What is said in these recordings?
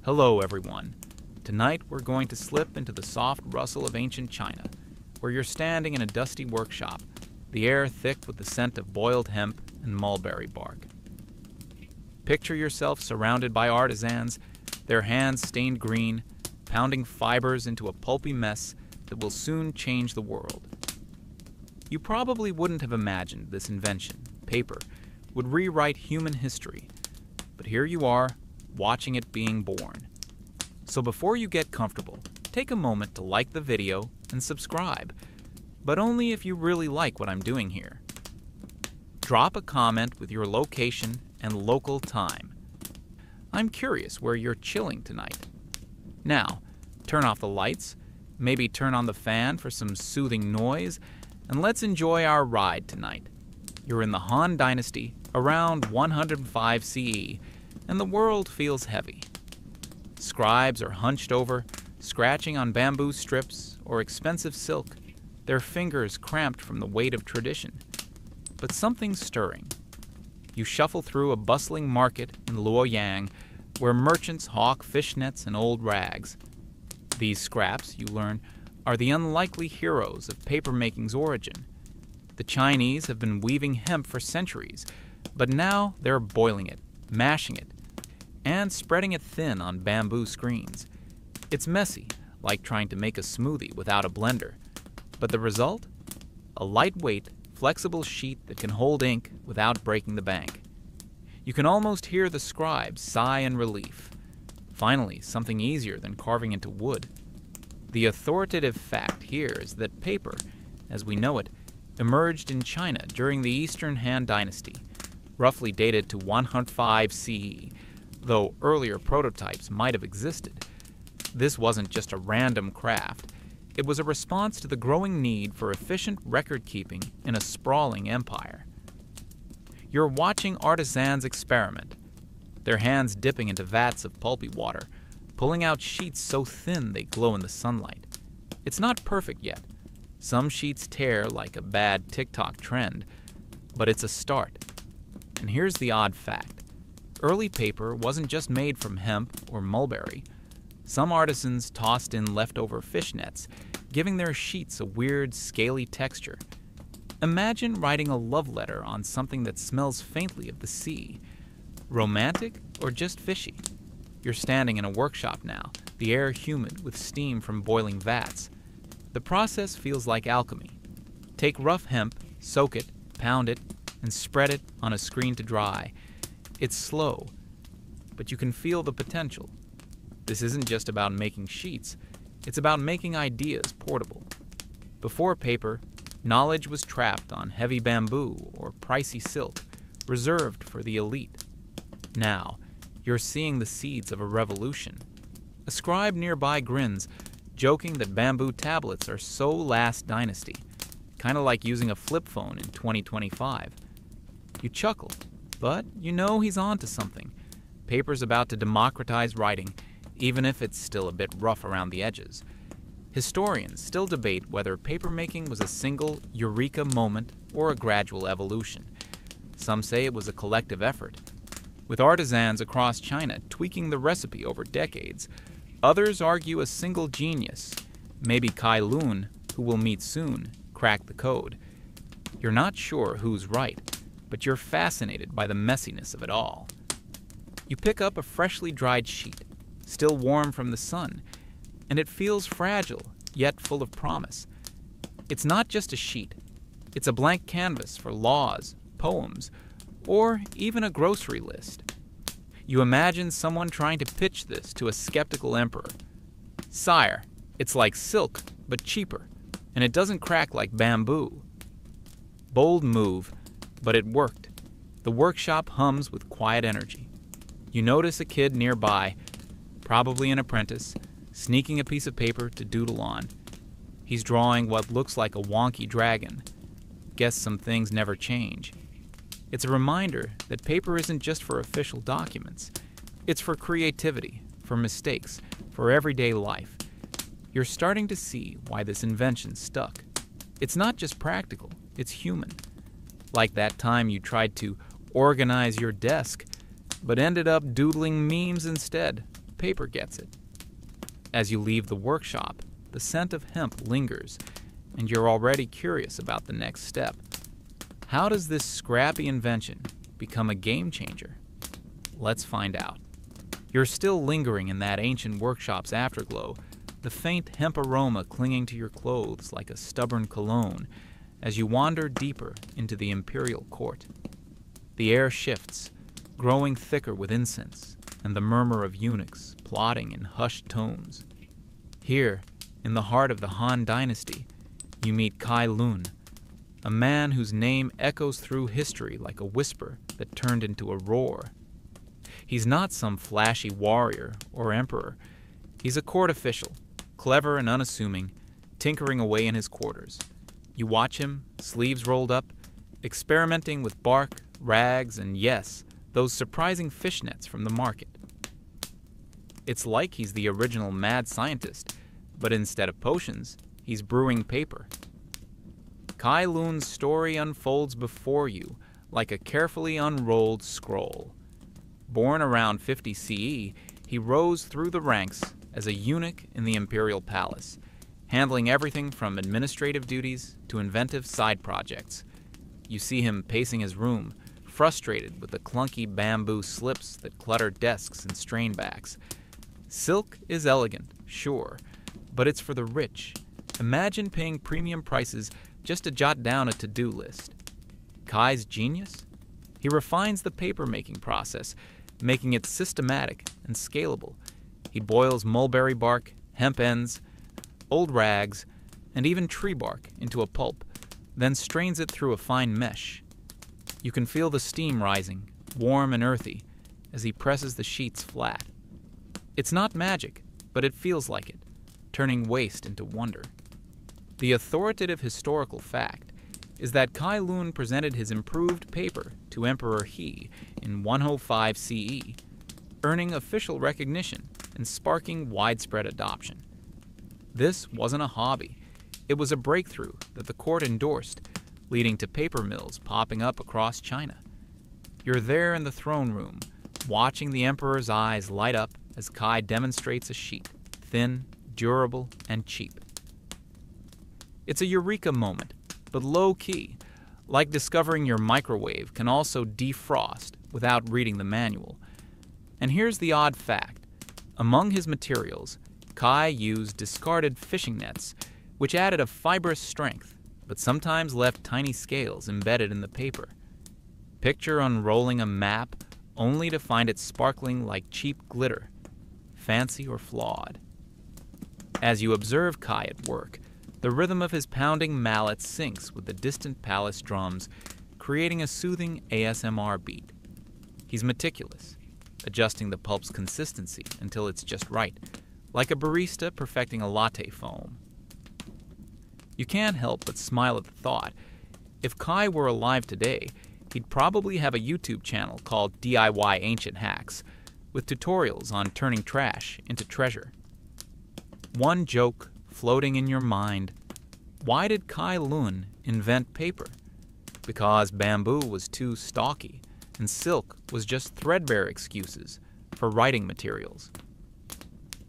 Hello everyone. Tonight we're going to slip into the soft rustle of ancient China, where you're standing in a dusty workshop, the air thick with the scent of boiled hemp and mulberry bark. Picture yourself surrounded by artisans, their hands stained green, pounding fibers into a pulpy mess that will soon change the world. You probably wouldn't have imagined this invention, paper, would rewrite human history, but here you are, watching it being born. So before you get comfortable, take a moment to like the video and subscribe, but only if you really like what I'm doing here. Drop a comment with your location and local time. I'm curious where you're chilling tonight. Now, turn off the lights, maybe turn on the fan for some soothing noise, and let's enjoy our ride tonight. You're in the Han Dynasty, around 105 CE, and the world feels heavy. Scribes are hunched over, scratching on bamboo strips or expensive silk, their fingers cramped from the weight of tradition. But something's stirring. You shuffle through a bustling market in Luoyang, where merchants hawk fishnets and old rags. These scraps, you learn, are the unlikely heroes of papermaking's origin. The Chinese have been weaving hemp for centuries, but now they're boiling it, mashing it, and spreading it thin on bamboo screens. It's messy, like trying to make a smoothie without a blender. But the result? A lightweight, flexible sheet that can hold ink without breaking the bank. You can almost hear the scribes sigh in relief. Finally, something easier than carving into wood. The authoritative fact here is that paper, as we know it, emerged in China during the Eastern Han Dynasty, roughly dated to 105 CE, though earlier prototypes might have existed. This wasn't just a random craft. It was a response to the growing need for efficient record-keeping in a sprawling empire. You're watching artisans experiment, their hands dipping into vats of pulpy water, pulling out sheets so thin they glow in the sunlight. It's not perfect yet. Some sheets tear like a bad TikTok trend, but it's a start. And here's the odd fact. Early paper wasn't just made from hemp or mulberry. Some artisans tossed in leftover fish nets, giving their sheets a weird, scaly texture. Imagine writing a love letter on something that smells faintly of the sea. Romantic or just fishy? You're standing in a workshop now, the air humid with steam from boiling vats. The process feels like alchemy. Take rough hemp, soak it, pound it, and spread it on a screen to dry. It's slow, but you can feel the potential. This isn't just about making sheets, it's about making ideas portable. Before paper, knowledge was trapped on heavy bamboo or pricey silk, reserved for the elite. Now, you're seeing the seeds of a revolution. A scribe nearby grins, joking that bamboo tablets are so last dynasty, kind of like using a flip phone in 2025. You chuckle, but you know he's on to something. Paper's about to democratize writing, even if it's still a bit rough around the edges. Historians still debate whether papermaking was a single eureka moment or a gradual evolution. Some say it was a collective effort, with artisans across China tweaking the recipe over decades. Others argue a single genius, maybe Kai Lun, who we'll meet soon, cracked the code. You're not sure who's right, but you're fascinated by the messiness of it all. You pick up a freshly dried sheet, still warm from the sun, and it feels fragile, yet full of promise. It's not just a sheet. It's a blank canvas for laws, poems, or even a grocery list. You imagine someone trying to pitch this to a skeptical emperor. Sire, it's like silk, but cheaper, and it doesn't crack like bamboo. Bold move, but it worked. The workshop hums with quiet energy. You notice a kid nearby, probably an apprentice, sneaking a piece of paper to doodle on. He's drawing what looks like a wonky dragon. Guess some things never change. It's a reminder that paper isn't just for official documents. It's for creativity, for mistakes, for everyday life. You're starting to see why this invention stuck. It's not just practical, it's human. Like that time you tried to organize your desk, but ended up doodling memes instead. paper gets it. As you leave the workshop, the scent of hemp lingers, and you're already curious about the next step. How does this scrappy invention become a game changer? Let's find out. You're still lingering in that ancient workshop's afterglow, the faint hemp aroma clinging to your clothes like a stubborn cologne as you wander deeper into the imperial court. The air shifts, growing thicker with incense and the murmur of eunuchs plotting in hushed tones. Here, in the heart of the Han Dynasty, you meet Kai Lun, a man whose name echoes through history like a whisper that turned into a roar. He's not some flashy warrior or emperor. He's a court official, clever and unassuming, tinkering away in his quarters. You watch him, sleeves rolled up, experimenting with bark, rags, and yes, those surprising fishnets from the market. It's like he's the original mad scientist, but instead of potions, he's brewing paper. Kai Lun's story unfolds before you like a carefully unrolled scroll. Born around 50 CE, he rose through the ranks as a eunuch in the imperial palace, handling everything from administrative duties to inventive side projects. You see him pacing his room, frustrated with the clunky bamboo slips that clutter desks and strain backs. Silk is elegant, sure, but it's for the rich. Imagine paying premium prices just to jot down a to-do list. Kai's genius? He refines the papermaking process, making it systematic and scalable. He boils mulberry bark, hemp ends, old rags, and even tree bark into a pulp, then strains it through a fine mesh. You can feel the steam rising, warm and earthy, as he presses the sheets flat. It's not magic, but it feels like it, turning waste into wonder. The authoritative historical fact is that Kai Lun presented his improved paper to Emperor He in 105 CE, earning official recognition and sparking widespread adoption. This wasn't a hobby. It was a breakthrough that the court endorsed, leading to paper mills popping up across China. You're there in the throne room, watching the emperor's eyes light up as Kai demonstrates a sheet, thin, durable, and cheap. It's a eureka moment, but low-key, like discovering your microwave can also defrost without reading the manual. And here's the odd fact. Among his materials, Kai used discarded fishing nets, which added a fibrous strength, but sometimes left tiny scales embedded in the paper. Picture unrolling a map only to find it sparkling like cheap glitter, fancy or flawed. As you observe Kai at work, the rhythm of his pounding mallet syncs with the distant palace drums, creating a soothing ASMR beat. He's meticulous, adjusting the pulp's consistency until it's just right, like a barista perfecting a latte foam. You can't help but smile at the thought. If Kai were alive today, he'd probably have a YouTube channel called DIY Ancient Hacks, with tutorials on turning trash into treasure. One joke floating in your mind: why did Kai Lun invent paper? Because bamboo was too stocky, and silk was just threadbare excuses for writing materials.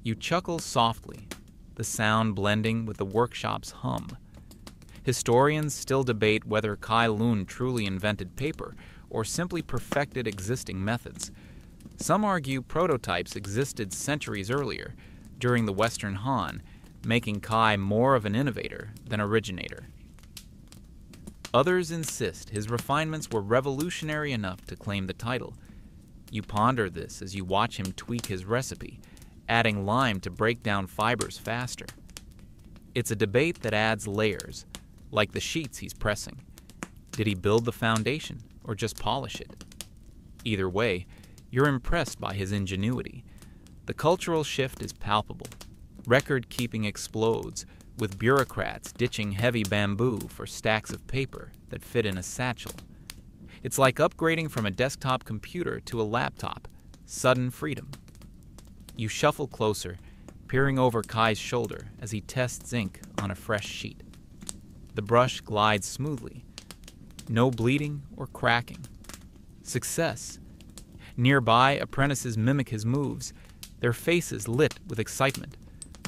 You chuckle softly, the sound blending with the workshop's hum. Historians still debate whether Kai Lun truly invented paper or simply perfected existing methods. Some argue prototypes existed centuries earlier, during the Western Han, making Kai more of an innovator than originator. Others insist his refinements were revolutionary enough to claim the title. You ponder this as you watch him tweak his recipe, adding lime to break down fibers faster. It's a debate that adds layers, like the sheets he's pressing. Did he build the foundation or just polish it? Either way, you're impressed by his ingenuity. The cultural shift is palpable. Record-keeping explodes, with bureaucrats ditching heavy bamboo for stacks of paper that fit in a satchel. It's like upgrading from a desktop computer to a laptop. Sudden freedom. You shuffle closer, peering over Kai's shoulder as he tests ink on a fresh sheet. The brush glides smoothly. No bleeding or cracking. Success. Nearby, apprentices mimic his moves, their faces lit with excitement.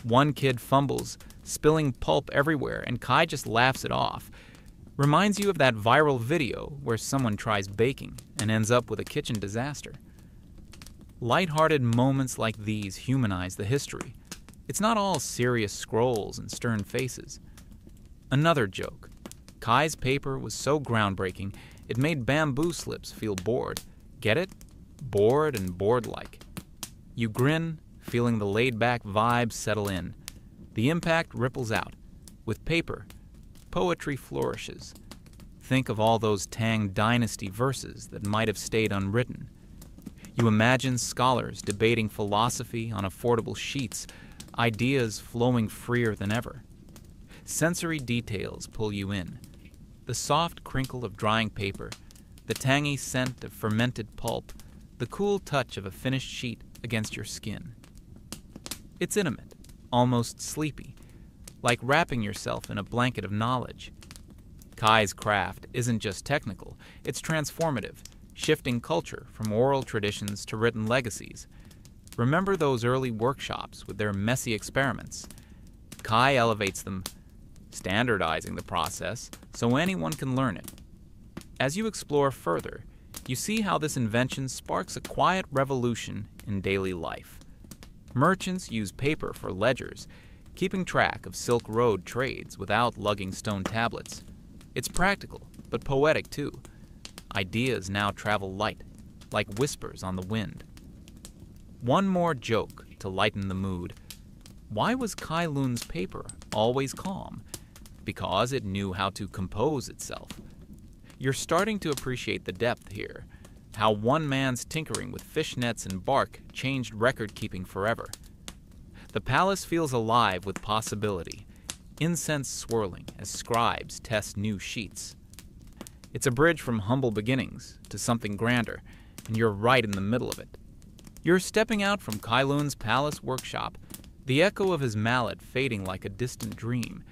One kid fumbles, spilling pulp everywhere, and Kai just laughs it off. Reminds you of that viral video where someone tries baking and ends up with a kitchen disaster. Light-hearted moments like these humanize the history. It's not all serious scrolls and stern faces. Another joke. Kai's paper was so groundbreaking, it made bamboo slips feel bored. Get it? Bored and board-like. You grin, feeling the laid-back vibe settle in. The impact ripples out. With paper, poetry flourishes. Think of all those Tang Dynasty verses that might have stayed unwritten. You imagine scholars debating philosophy on affordable sheets, ideas flowing freer than ever. Sensory details pull you in. The soft crinkle of drying paper, the tangy scent of fermented pulp, the cool touch of a finished sheet against your skin. It's intimate, almost sleepy, like wrapping yourself in a blanket of knowledge. Kai's craft isn't just technical, it's transformative, shifting culture from oral traditions to written legacies. Remember those early workshops with their messy experiments? Kai elevates them, standardizing the process so anyone can learn it. As you explore further, you see how this invention sparks a quiet revolution in daily life. Merchants use paper for ledgers, keeping track of Silk Road trades without lugging stone tablets. It's practical, but poetic too. Ideas now travel light, like whispers on the wind. One more joke to lighten the mood. Why was Kai Lun's paper always calm? Because it knew how to compose itself. You're starting to appreciate the depth here, how one man's tinkering with fishnets and bark changed record-keeping forever. The palace feels alive with possibility, incense swirling as scribes test new sheets. It's a bridge from humble beginnings to something grander, and you're right in the middle of it. You're stepping out from Kai Lun's palace workshop, the echo of his mallet fading like a distant dream,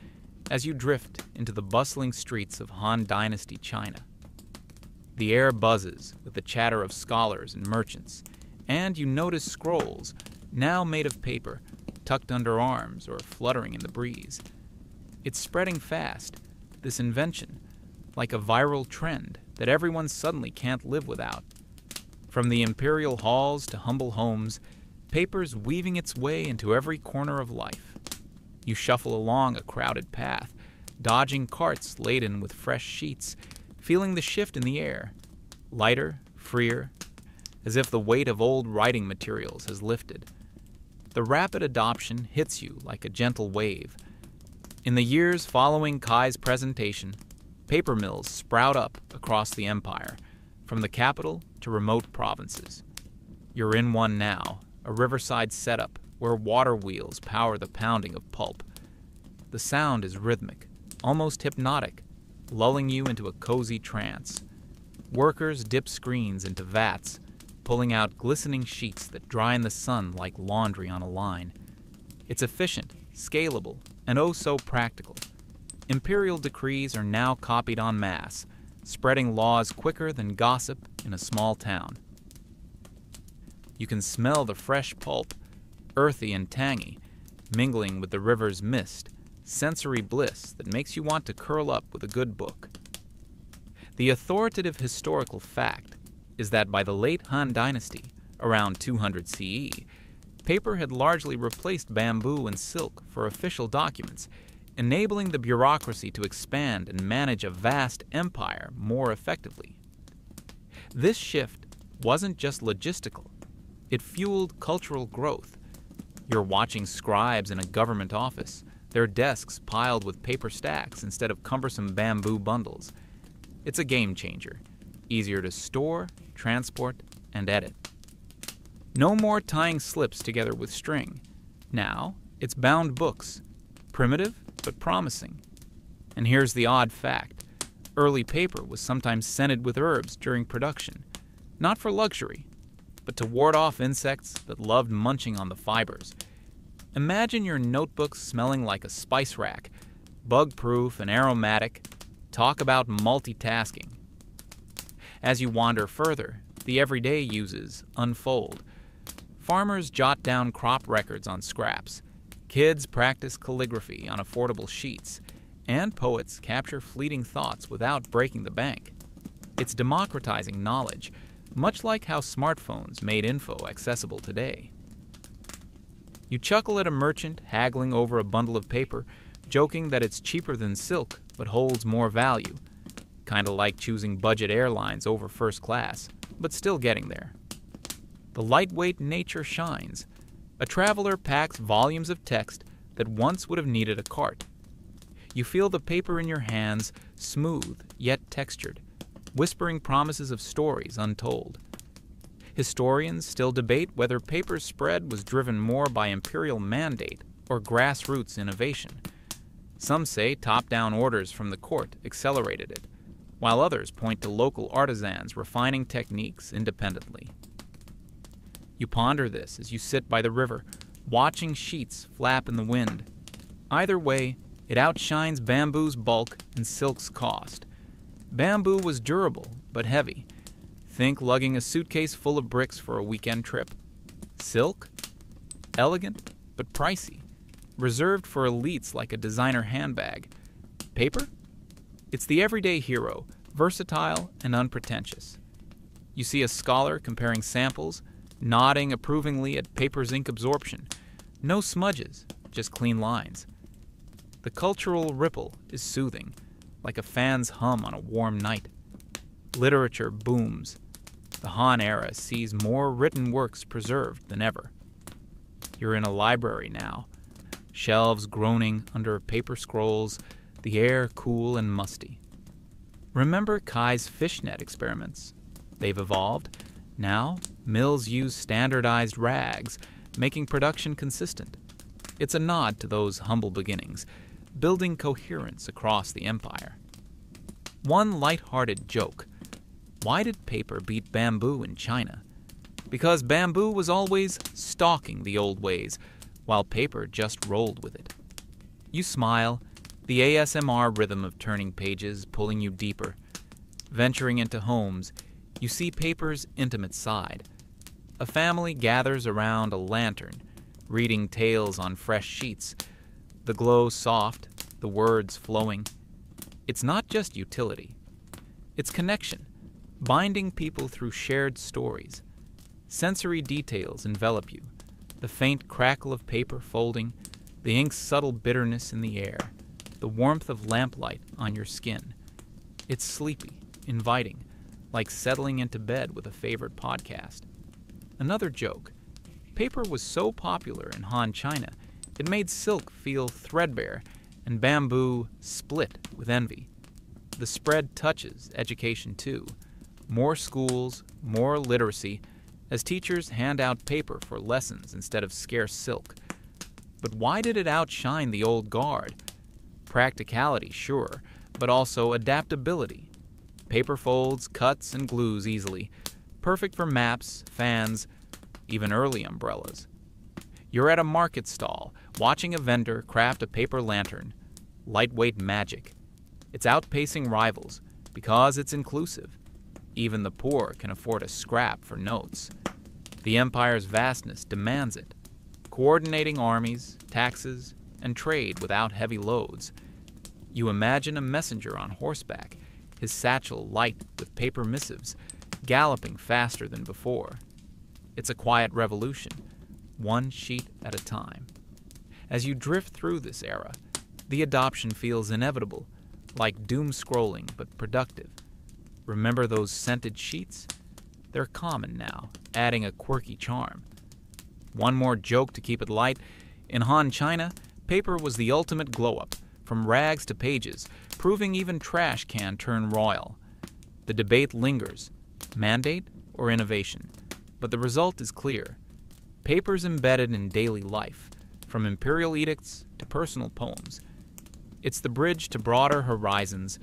as you drift into the bustling streets of Han Dynasty China. The air buzzes with the chatter of scholars and merchants, and you notice scrolls, now made of paper, tucked under arms or fluttering in the breeze. It's spreading fast, this invention, like a viral trend that everyone suddenly can't live without. From the imperial halls to humble homes, paper's weaving its way into every corner of life. You shuffle along a crowded path, dodging carts laden with fresh sheets, feeling the shift in the air, lighter, freer, as if the weight of old writing materials has lifted. The rapid adoption hits you like a gentle wave. In the years following Kai's presentation, paper mills sprout up across the empire, from the capital to remote provinces. You're in one now, a riverside setup where water wheels power the pounding of pulp. The sound is rhythmic, almost hypnotic, lulling you into a cozy trance. Workers dip screens into vats, pulling out glistening sheets that dry in the sun like laundry on a line. It's efficient, scalable, and oh so practical. Imperial decrees are now copied en masse, spreading laws quicker than gossip in a small town. You can smell the fresh pulp, earthy and tangy, mingling with the river's mist, sensory bliss that makes you want to curl up with a good book. The authoritative historical fact is that by the late Han Dynasty, around 200 CE, paper had largely replaced bamboo and silk for official documents, enabling the bureaucracy to expand and manage a vast empire more effectively. This shift wasn't just logistical, it fueled cultural growth. You're watching scribes in a government office, their desks piled with paper stacks instead of cumbersome bamboo bundles. It's a game changer, easier to store, transport, and edit. No more tying slips together with string. Now, it's bound books, primitive but promising. And here's the odd fact. Early paper was sometimes scented with herbs during production, not for luxury, but to ward off insects that loved munching on the fibers. Imagine your notebook smelling like a spice rack, bug-proof and aromatic. Talk about multitasking. As you wander further, the everyday uses unfold. Farmers jot down crop records on scraps. Kids practice calligraphy on affordable sheets. And poets capture fleeting thoughts without breaking the bank. It's democratizing knowledge, much like how smartphones made info accessible today. You chuckle at a merchant haggling over a bundle of paper, joking that it's cheaper than silk but holds more value. Kinda like choosing budget airlines over first class, but still getting there. The lightweight nature shines. A traveler packs volumes of text that once would have needed a cart. You feel the paper in your hands, smooth yet textured, whispering promises of stories untold. Historians still debate whether paper's spread was driven more by imperial mandate or grassroots innovation. Some say top-down orders from the court accelerated it, while others point to local artisans refining techniques independently. You ponder this as you sit by the river, watching sheets flap in the wind. Either way, it outshines bamboo's bulk and silk's cost. Bamboo was durable but heavy. Think lugging a suitcase full of bricks for a weekend trip. Silk? Elegant but pricey, reserved for elites like a designer handbag. Paper? It's the everyday hero, versatile and unpretentious. You see a scholar comparing samples, nodding approvingly at paper's ink absorption. No smudges, just clean lines. The cultural ripple is soothing, like a fan's hum on a warm night. Literature booms. The Han era sees more written works preserved than ever. You're in a library now, shelves groaning under paper scrolls, the air cool and musty. Remember Kai's fishnet experiments? They've evolved. Now, mills use standardized rags, making production consistent. It's a nod to those humble beginnings, building coherence across the empire. One light-hearted joke. Why did paper beat bamboo in China? Because bamboo was always stalking the old ways, while paper just rolled with it. You smile, the ASMR rhythm of turning pages pulling you deeper. Venturing into homes, you see paper's intimate side. A family gathers around a lantern, reading tales on fresh sheets. The glow soft, the words flowing. It's not just utility. It's connection, binding people through shared stories. Sensory details envelop you. The faint crackle of paper folding, the ink's subtle bitterness in the air, the warmth of lamplight on your skin. It's sleepy, inviting, like settling into bed with a favorite podcast. Another joke. Paper was so popular in Han China, it made silk feel threadbare and bamboo split with envy. The spread touches education too. More schools, more literacy, as teachers hand out paper for lessons instead of scarce silk. But why did it outshine the old guard? Practicality, sure, but also adaptability. Paper folds, cuts, and glues easily, perfect for maps, fans, even early umbrellas. You're at a market stall, watching a vendor craft a paper lantern. Lightweight magic. It's outpacing rivals, because it's inclusive. Even the poor can afford a scrap for notes. The empire's vastness demands it, coordinating armies, taxes, and trade without heavy loads. You imagine a messenger on horseback, his satchel light with paper missives, galloping faster than before. It's a quiet revolution, one sheet at a time. As you drift through this era, the adoption feels inevitable, like doom scrolling but productive. Remember those scented sheets? They're common now, adding a quirky charm. One more joke to keep it light. In Han China, paper was the ultimate glow-up, from rags to pages, proving even trash can turn royal. The debate lingers, mandate or innovation, but the result is clear. Paper's embedded in daily life, from imperial edicts to personal poems. It's the bridge to broader horizons,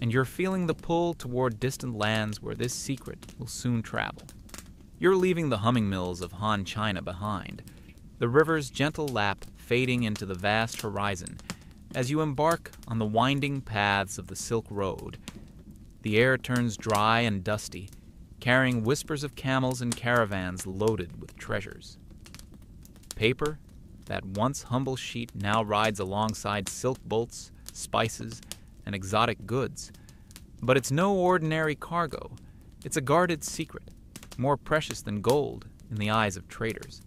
and you're feeling the pull toward distant lands where this secret will soon travel. You're leaving the humming mills of Han China behind, the river's gentle lap fading into the vast horizon as you embark on the winding paths of the Silk Road. The air turns dry and dusty, carrying whispers of camels and caravans loaded with treasures. Paper, that once humble sheet, now rides alongside silk bolts, spices, and exotic goods. But it's no ordinary cargo. It's a guarded secret, more precious than gold in the eyes of traders.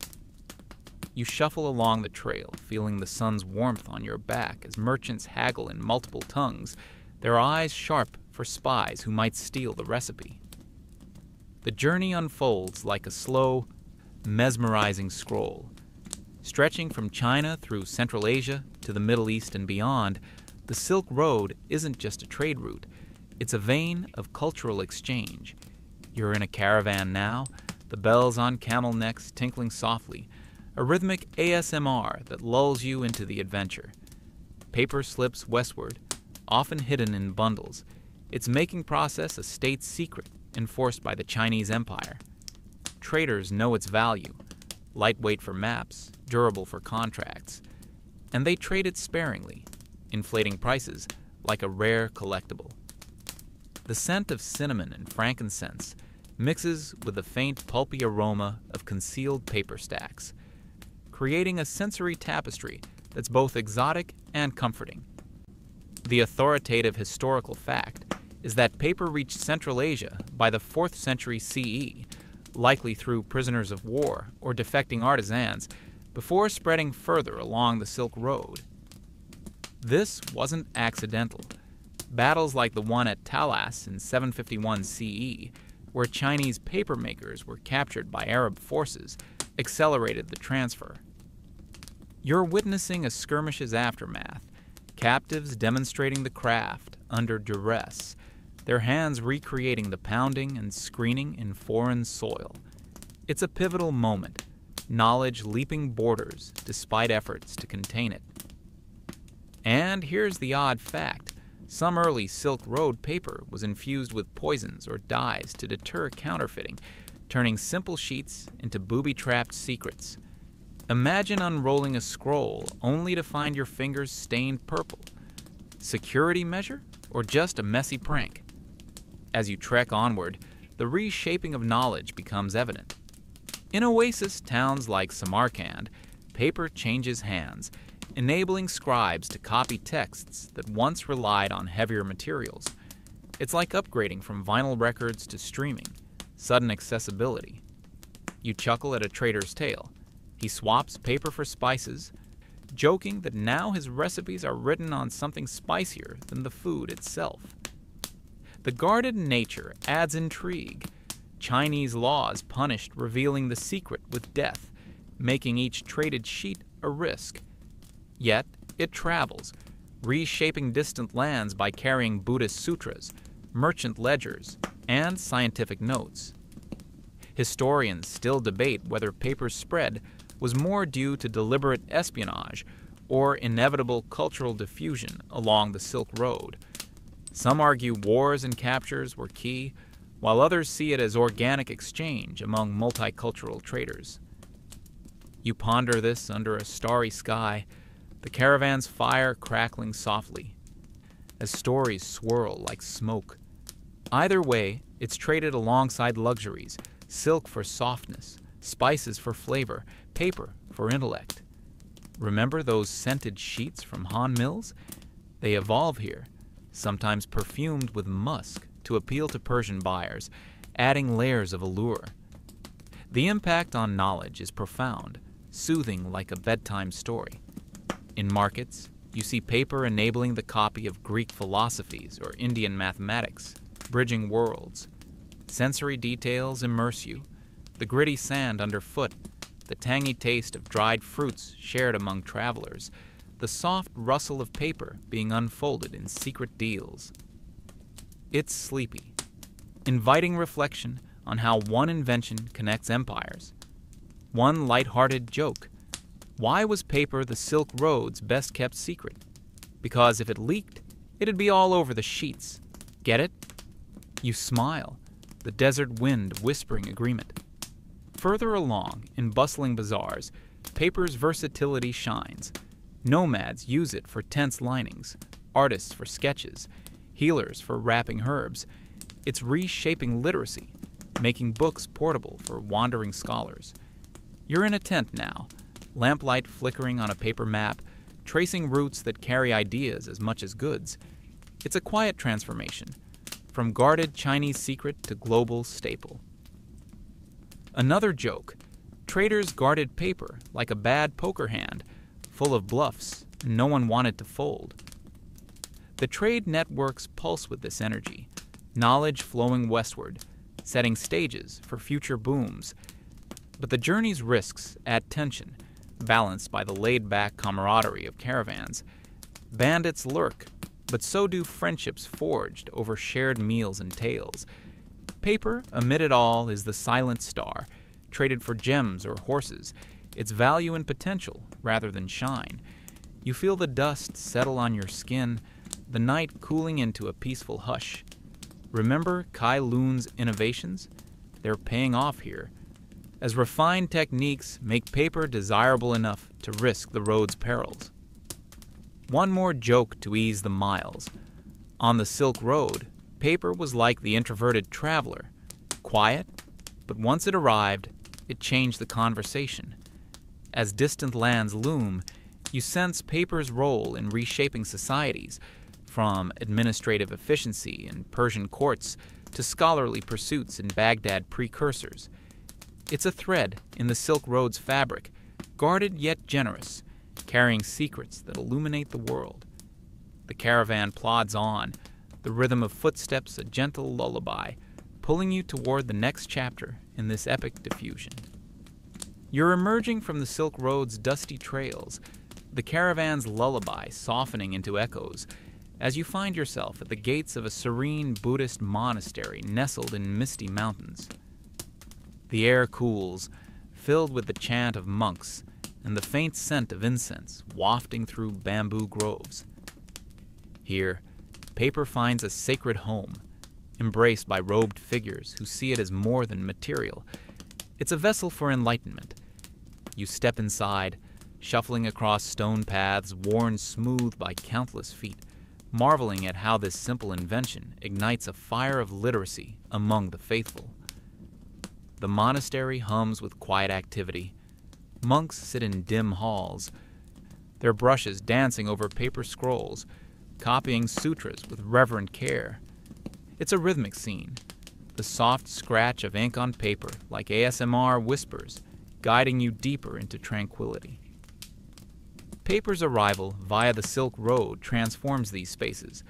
You shuffle along the trail, feeling the sun's warmth on your back as merchants haggle in multiple tongues, their eyes sharp for spies who might steal the recipe. The journey unfolds like a slow, mesmerizing scroll. Stretching from China through Central Asia to the Middle East and beyond, the Silk Road isn't just a trade route. It's a vein of cultural exchange. You're in a caravan now, the bells on camel necks tinkling softly, a rhythmic ASMR that lulls you into the adventure. Paper slips westward, often hidden in bundles, its making process a state secret enforced by the Chinese Empire. Traders know its value, lightweight for maps, durable for contracts, and they trade it sparingly, inflating prices like a rare collectible. The scent of cinnamon and frankincense mixes with the faint pulpy aroma of concealed paper stacks, creating a sensory tapestry that's both exotic and comforting. The authoritative historical fact is that paper reached Central Asia by the 4th century CE, likely through prisoners of war or defecting artisans, before spreading further along the Silk Road. This wasn't accidental. Battles like the one at Talas in 751 CE, where Chinese papermakers were captured by Arab forces, accelerated the transfer. You're witnessing a skirmish's aftermath, captives demonstrating the craft under duress, their hands recreating the pounding and screening in foreign soil. It's a pivotal moment, knowledge leaping borders despite efforts to contain it. And here's the odd fact. Some early Silk Road paper was infused with poisons or dyes to deter counterfeiting, turning simple sheets into booby-trapped secrets. Imagine unrolling a scroll only to find your fingers stained purple. Security measure or just a messy prank? As you trek onward, the reshaping of knowledge becomes evident. In oasis towns like Samarkand, paper changes hands, enabling scribes to copy texts that once relied on heavier materials. It's like upgrading from vinyl records to streaming, sudden accessibility. You chuckle at a trader's tale. He swaps paper for spices, joking that now his recipes are written on something spicier than the food itself. The guarded nature adds intrigue. Chinese laws punished revealing the secret with death, making each traded sheet a risk. Yet, it travels, reshaping distant lands by carrying Buddhist sutras, merchant ledgers, and scientific notes. Historians still debate whether paper's spread was more due to deliberate espionage or inevitable cultural diffusion along the Silk Road. Some argue wars and captures were key, while others see it as organic exchange among multicultural traders. You ponder this under a starry sky, the caravan's fire crackling softly, as stories swirl like smoke. Either way, it's traded alongside luxuries, silk for softness, spices for flavor, paper for intellect. Remember those scented sheets from Han Mills? They evolve here, sometimes perfumed with musk to appeal to Persian buyers, adding layers of allure. The impact on knowledge is profound, soothing like a bedtime story. In markets, you see paper enabling the copy of Greek philosophies or Indian mathematics, bridging worlds. Sensory details immerse you, the gritty sand underfoot, the tangy taste of dried fruits shared among travelers, the soft rustle of paper being unfolded in secret deals. It's sleepy, inviting reflection on how one invention connects empires. One light-hearted joke. Why was paper the Silk Road's best-kept secret? Because if it leaked, it'd be all over the sheets. Get it? You smile, the desert wind whispering agreement. Further along, in bustling bazaars, paper's versatility shines. Nomads use it for tents linings, artists for sketches, healers for wrapping herbs. It's reshaping literacy, making books portable for wandering scholars. You're in a tent now, lamplight flickering on a paper map, tracing routes that carry ideas as much as goods. It's a quiet transformation, from guarded Chinese secret to global staple. Another joke: traders guarded paper like a bad poker hand, full of bluffs, and no one wanted to fold. The trade networks pulse with this energy, knowledge flowing westward, setting stages for future booms. But the journey's risks add tension, balanced by the laid-back camaraderie of caravans. Bandits lurk, but so do friendships forged over shared meals and tales. Paper, amid it all, is the silent star, traded for gems or horses, its value and potential rather than shine. You feel the dust settle on your skin, the night cooling into a peaceful hush. Remember Kai Lun's innovations? They're paying off here, as refined techniques make paper desirable enough to risk the road's perils. One more joke to ease the miles. On the Silk Road, paper was like the introverted traveler, quiet, but once it arrived, it changed the conversation. As distant lands loom, you sense paper's role in reshaping societies, from administrative efficiency in Persian courts to scholarly pursuits in Baghdad precursors. It's a thread in the Silk Road's fabric, guarded yet generous, carrying secrets that illuminate the world. The caravan plods on, the rhythm of footsteps a gentle lullaby, pulling you toward the next chapter in this epic diffusion. You're emerging from the Silk Road's dusty trails, the caravan's lullaby softening into echoes, as you find yourself at the gates of a serene Buddhist monastery nestled in misty mountains. The air cools, filled with the chant of monks and the faint scent of incense wafting through bamboo groves. Here, paper finds a sacred home, embraced by robed figures who see it as more than material. It's a vessel for enlightenment. You step inside, shuffling across stone paths worn smooth by countless feet, marveling at how this simple invention ignites a fire of literacy among the faithful. The monastery hums with quiet activity. Monks sit in dim halls, their brushes dancing over paper scrolls, copying sutras with reverent care. It's a rhythmic scene, the soft scratch of ink on paper like ASMR whispers, guiding you deeper into tranquility. Paper's arrival via the Silk Road transforms these spaces.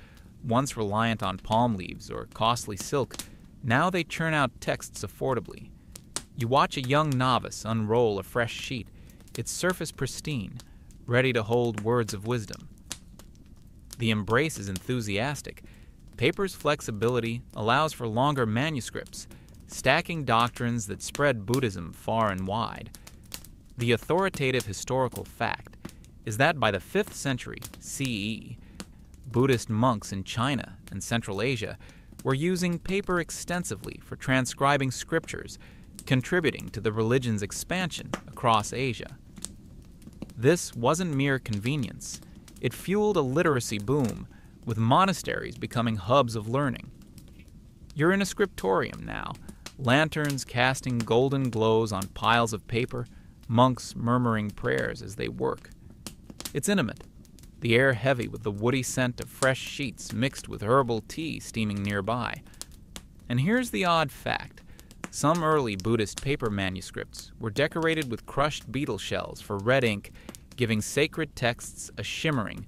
Once reliant on palm leaves or costly silk, now they churn out texts affordably. You watch a young novice unroll a fresh sheet, its surface pristine, ready to hold words of wisdom. The embrace is enthusiastic. Paper's flexibility allows for longer manuscripts, stacking doctrines that spread Buddhism far and wide. The authoritative historical fact is that by the 5th century CE, Buddhist monks in China and Central Asia were using paper extensively for transcribing scriptures, contributing to the religion's expansion across Asia. This wasn't mere convenience. It fueled a literacy boom, with monasteries becoming hubs of learning. You're in a scriptorium now, lanterns casting golden glows on piles of paper, monks murmuring prayers as they work. It's intimate, the air heavy with the woody scent of fresh sheets mixed with herbal tea steaming nearby. And here's the odd fact. Some early Buddhist paper manuscripts were decorated with crushed beetle shells for red ink, giving sacred texts a shimmering,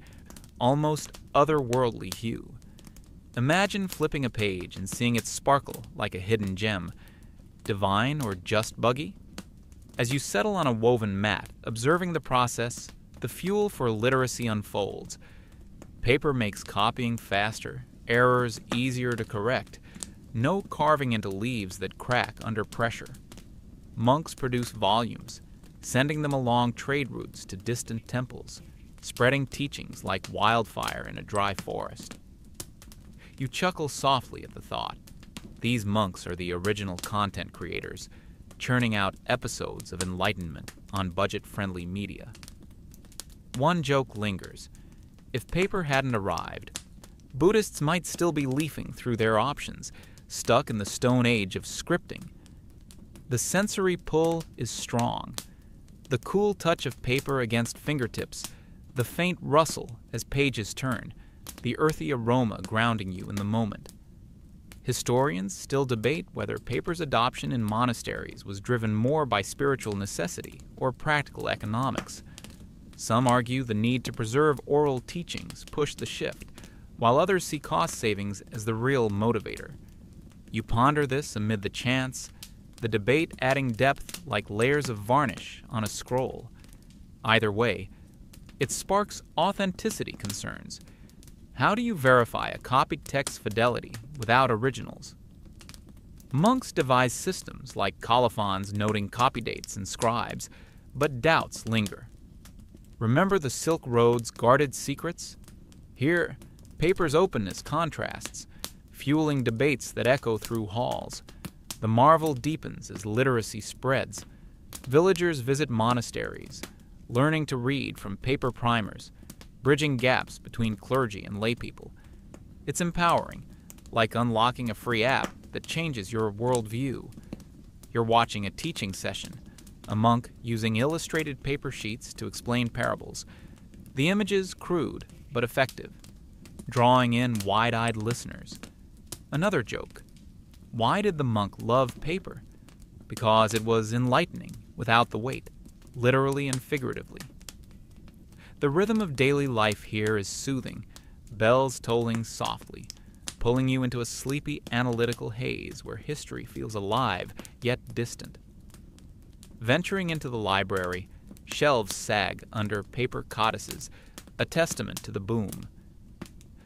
almost otherworldly hue. Imagine flipping a page and seeing it sparkle like a hidden gem. Divine or just buggy? As you settle on a woven mat, observing the process, the fuel for literacy unfolds. Paper makes copying faster, errors easier to correct. No carving into leaves that crack under pressure. Monks produce volumes, sending them along trade routes to distant temples, spreading teachings like wildfire in a dry forest. You chuckle softly at the thought. These monks are the original content creators, churning out episodes of enlightenment on budget-friendly media. One joke lingers. If paper hadn't arrived, Buddhists might still be leafing through their options, stuck in the Stone Age of scripting. The sensory pull is strong. The cool touch of paper against fingertips, the faint rustle as pages turn, the earthy aroma grounding you in the moment. Historians still debate whether paper's adoption in monasteries was driven more by spiritual necessity or practical economics. Some argue the need to preserve oral teachings pushed the shift, while others see cost savings as the real motivator. You ponder this amid the chants, the debate adding depth like layers of varnish on a scroll. Either way, it sparks authenticity concerns. How do you verify a copied text's fidelity without originals? Monks devise systems like colophons noting copy dates and scribes, but doubts linger. Remember the Silk Road's guarded secrets? Here, paper's openness contrasts, fueling debates that echo through halls. The marvel deepens as literacy spreads. Villagers visit monasteries, learning to read from paper primers, bridging gaps between clergy and laypeople. It's empowering, like unlocking a free app that changes your worldview. You're watching a teaching session, a monk using illustrated paper sheets to explain parables. The images crude but effective, drawing in wide-eyed listeners. Another joke. Why did the monk love paper? Because it was enlightening without the weight, literally and figuratively. The rhythm of daily life here is soothing, bells tolling softly, pulling you into a sleepy analytical haze where history feels alive yet distant. Venturing into the library, shelves sag under paper codices, a testament to the boom.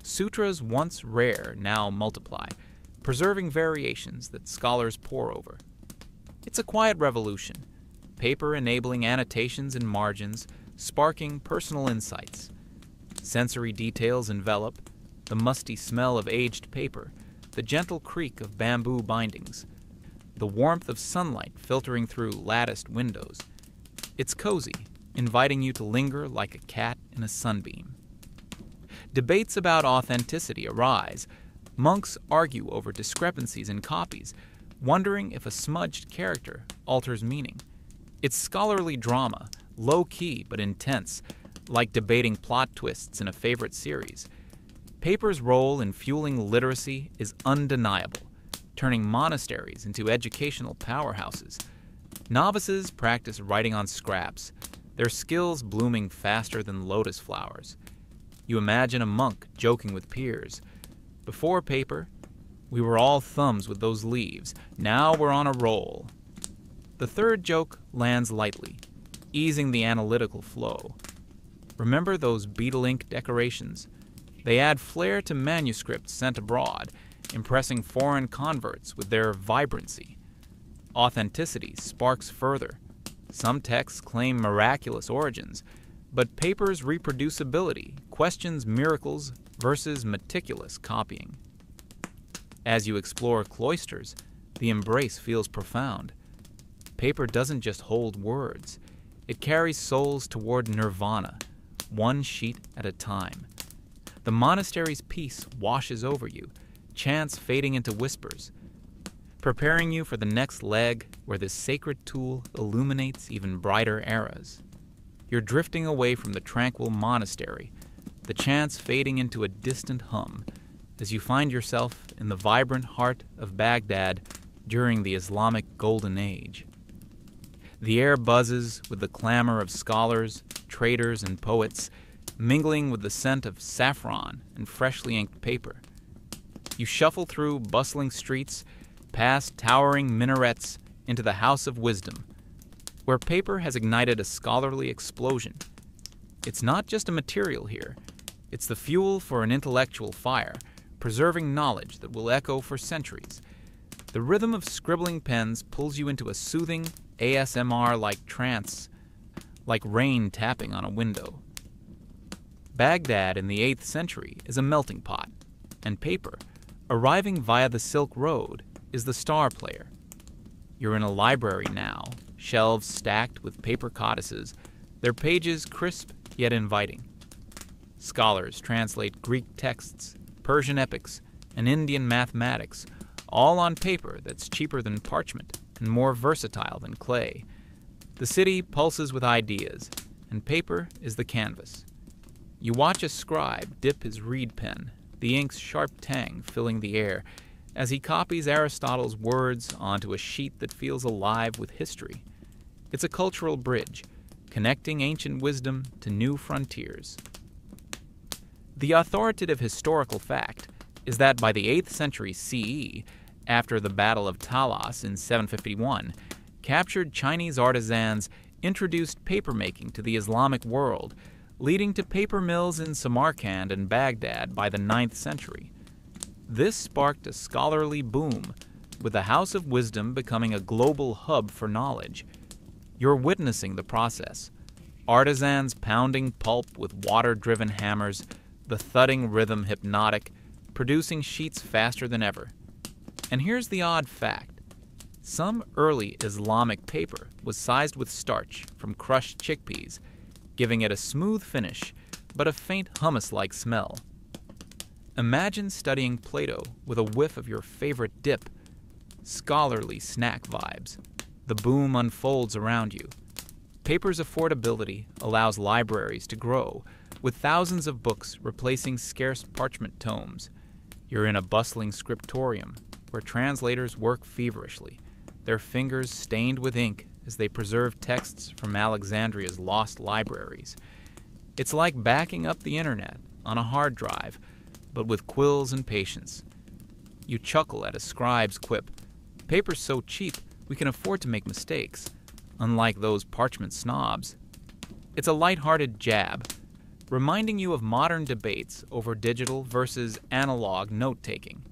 Sutras once rare now multiply, preserving variations that scholars pore over. It's a quiet revolution, paper enabling annotations and margins, sparking personal insights. Sensory details envelop, the musty smell of aged paper, the gentle creak of bamboo bindings, the warmth of sunlight filtering through latticed windows. It's cozy, inviting you to linger like a cat in a sunbeam. Debates about authenticity arise. Monks argue over discrepancies in copies, wondering if a smudged character alters meaning. It's scholarly drama, low-key but intense, like debating plot twists in a favorite series. Paper's role in fueling literacy is undeniable, turning monasteries into educational powerhouses. Novices practice writing on scraps, their skills blooming faster than lotus flowers. You imagine a monk joking with peers. Before paper, we were all thumbs with those leaves. Now we're on a roll. The third joke lands lightly, easing the analytical flow. Remember those beetle ink decorations? They add flair to manuscripts sent abroad, impressing foreign converts with their vibrancy. Authenticity sparks further. Some texts claim miraculous origins, but paper's reproducibility questions miracles versus meticulous copying. As you explore cloisters, the embrace feels profound. Paper doesn't just hold words, it carries souls toward nirvana, one sheet at a time. The monastery's peace washes over you, chants fading into whispers, preparing you for the next leg where this sacred tool illuminates even brighter eras. You're drifting away from the tranquil monastery, the chants fading into a distant hum, as you find yourself in the vibrant heart of Baghdad during the Islamic Golden Age. The air buzzes with the clamor of scholars, traders, and poets, mingling with the scent of saffron and freshly inked paper. You shuffle through bustling streets, past towering minarets, into the House of Wisdom, where paper has ignited a scholarly explosion. It's not just a material here, it's the fuel for an intellectual fire, preserving knowledge that will echo for centuries. The rhythm of scribbling pens pulls you into a soothing, ASMR-like trance, like rain tapping on a window. Baghdad in the 8th century is a melting pot, and paper, arriving via the Silk Road, is the star player. You're in a library now, shelves stacked with paper codices, their pages crisp yet inviting. Scholars translate Greek texts, Persian epics, and Indian mathematics, all on paper that's cheaper than parchment and more versatile than clay. The city pulses with ideas, and paper is the canvas. You watch a scribe dip his reed pen, the ink's sharp tang filling the air, as he copies Aristotle's words onto a sheet that feels alive with history. It's a cultural bridge, connecting ancient wisdom to new frontiers. The authoritative historical fact is that by the 8th century CE, after the Battle of Talas in 751, captured Chinese artisans introduced papermaking to the Islamic world, leading to paper mills in Samarkand and Baghdad by the 9th century. This sparked a scholarly boom, with the House of Wisdom becoming a global hub for knowledge. You're witnessing the process. Artisans pounding pulp with water-driven hammers, the thudding rhythm hypnotic, producing sheets faster than ever. And here's the odd fact. Some early Islamic paper was sized with starch from crushed chickpeas, giving it a smooth finish, but a faint hummus-like smell. Imagine studying Plato with a whiff of your favorite dip. Scholarly snack vibes. The boom unfolds around you. Paper's affordability allows libraries to grow, with thousands of books replacing scarce parchment tomes. You're in a bustling scriptorium, where translators work feverishly, their fingers stained with ink as they preserve texts from Alexandria's lost libraries. It's like backing up the internet on a hard drive, but with quills and patience. You chuckle at a scribe's quip. Paper's so cheap, we can afford to make mistakes, unlike those parchment snobs. It's a light-hearted jab, reminding you of modern debates over digital versus analog note-taking.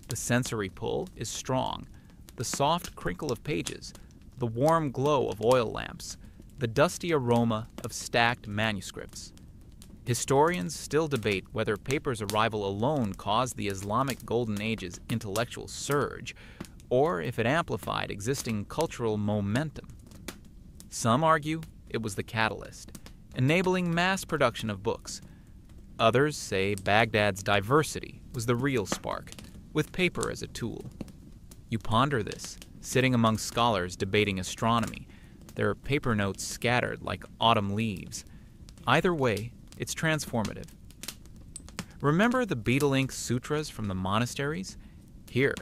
The sensory pull is strong. The soft crinkle of pages, the warm glow of oil lamps, the dusty aroma of stacked manuscripts. Historians still debate whether paper's arrival alone caused the Islamic Golden Age's intellectual surge, or if it amplified existing cultural momentum. Some argue it was the catalyst, enabling mass production of books. Others say Baghdad's diversity was the real spark, with paper as a tool. You ponder this, sitting among scholars debating astronomy, their paper notes scattered like autumn leaves. Either way, it's transformative. Remember the beetle ink sutras from the monasteries? Here,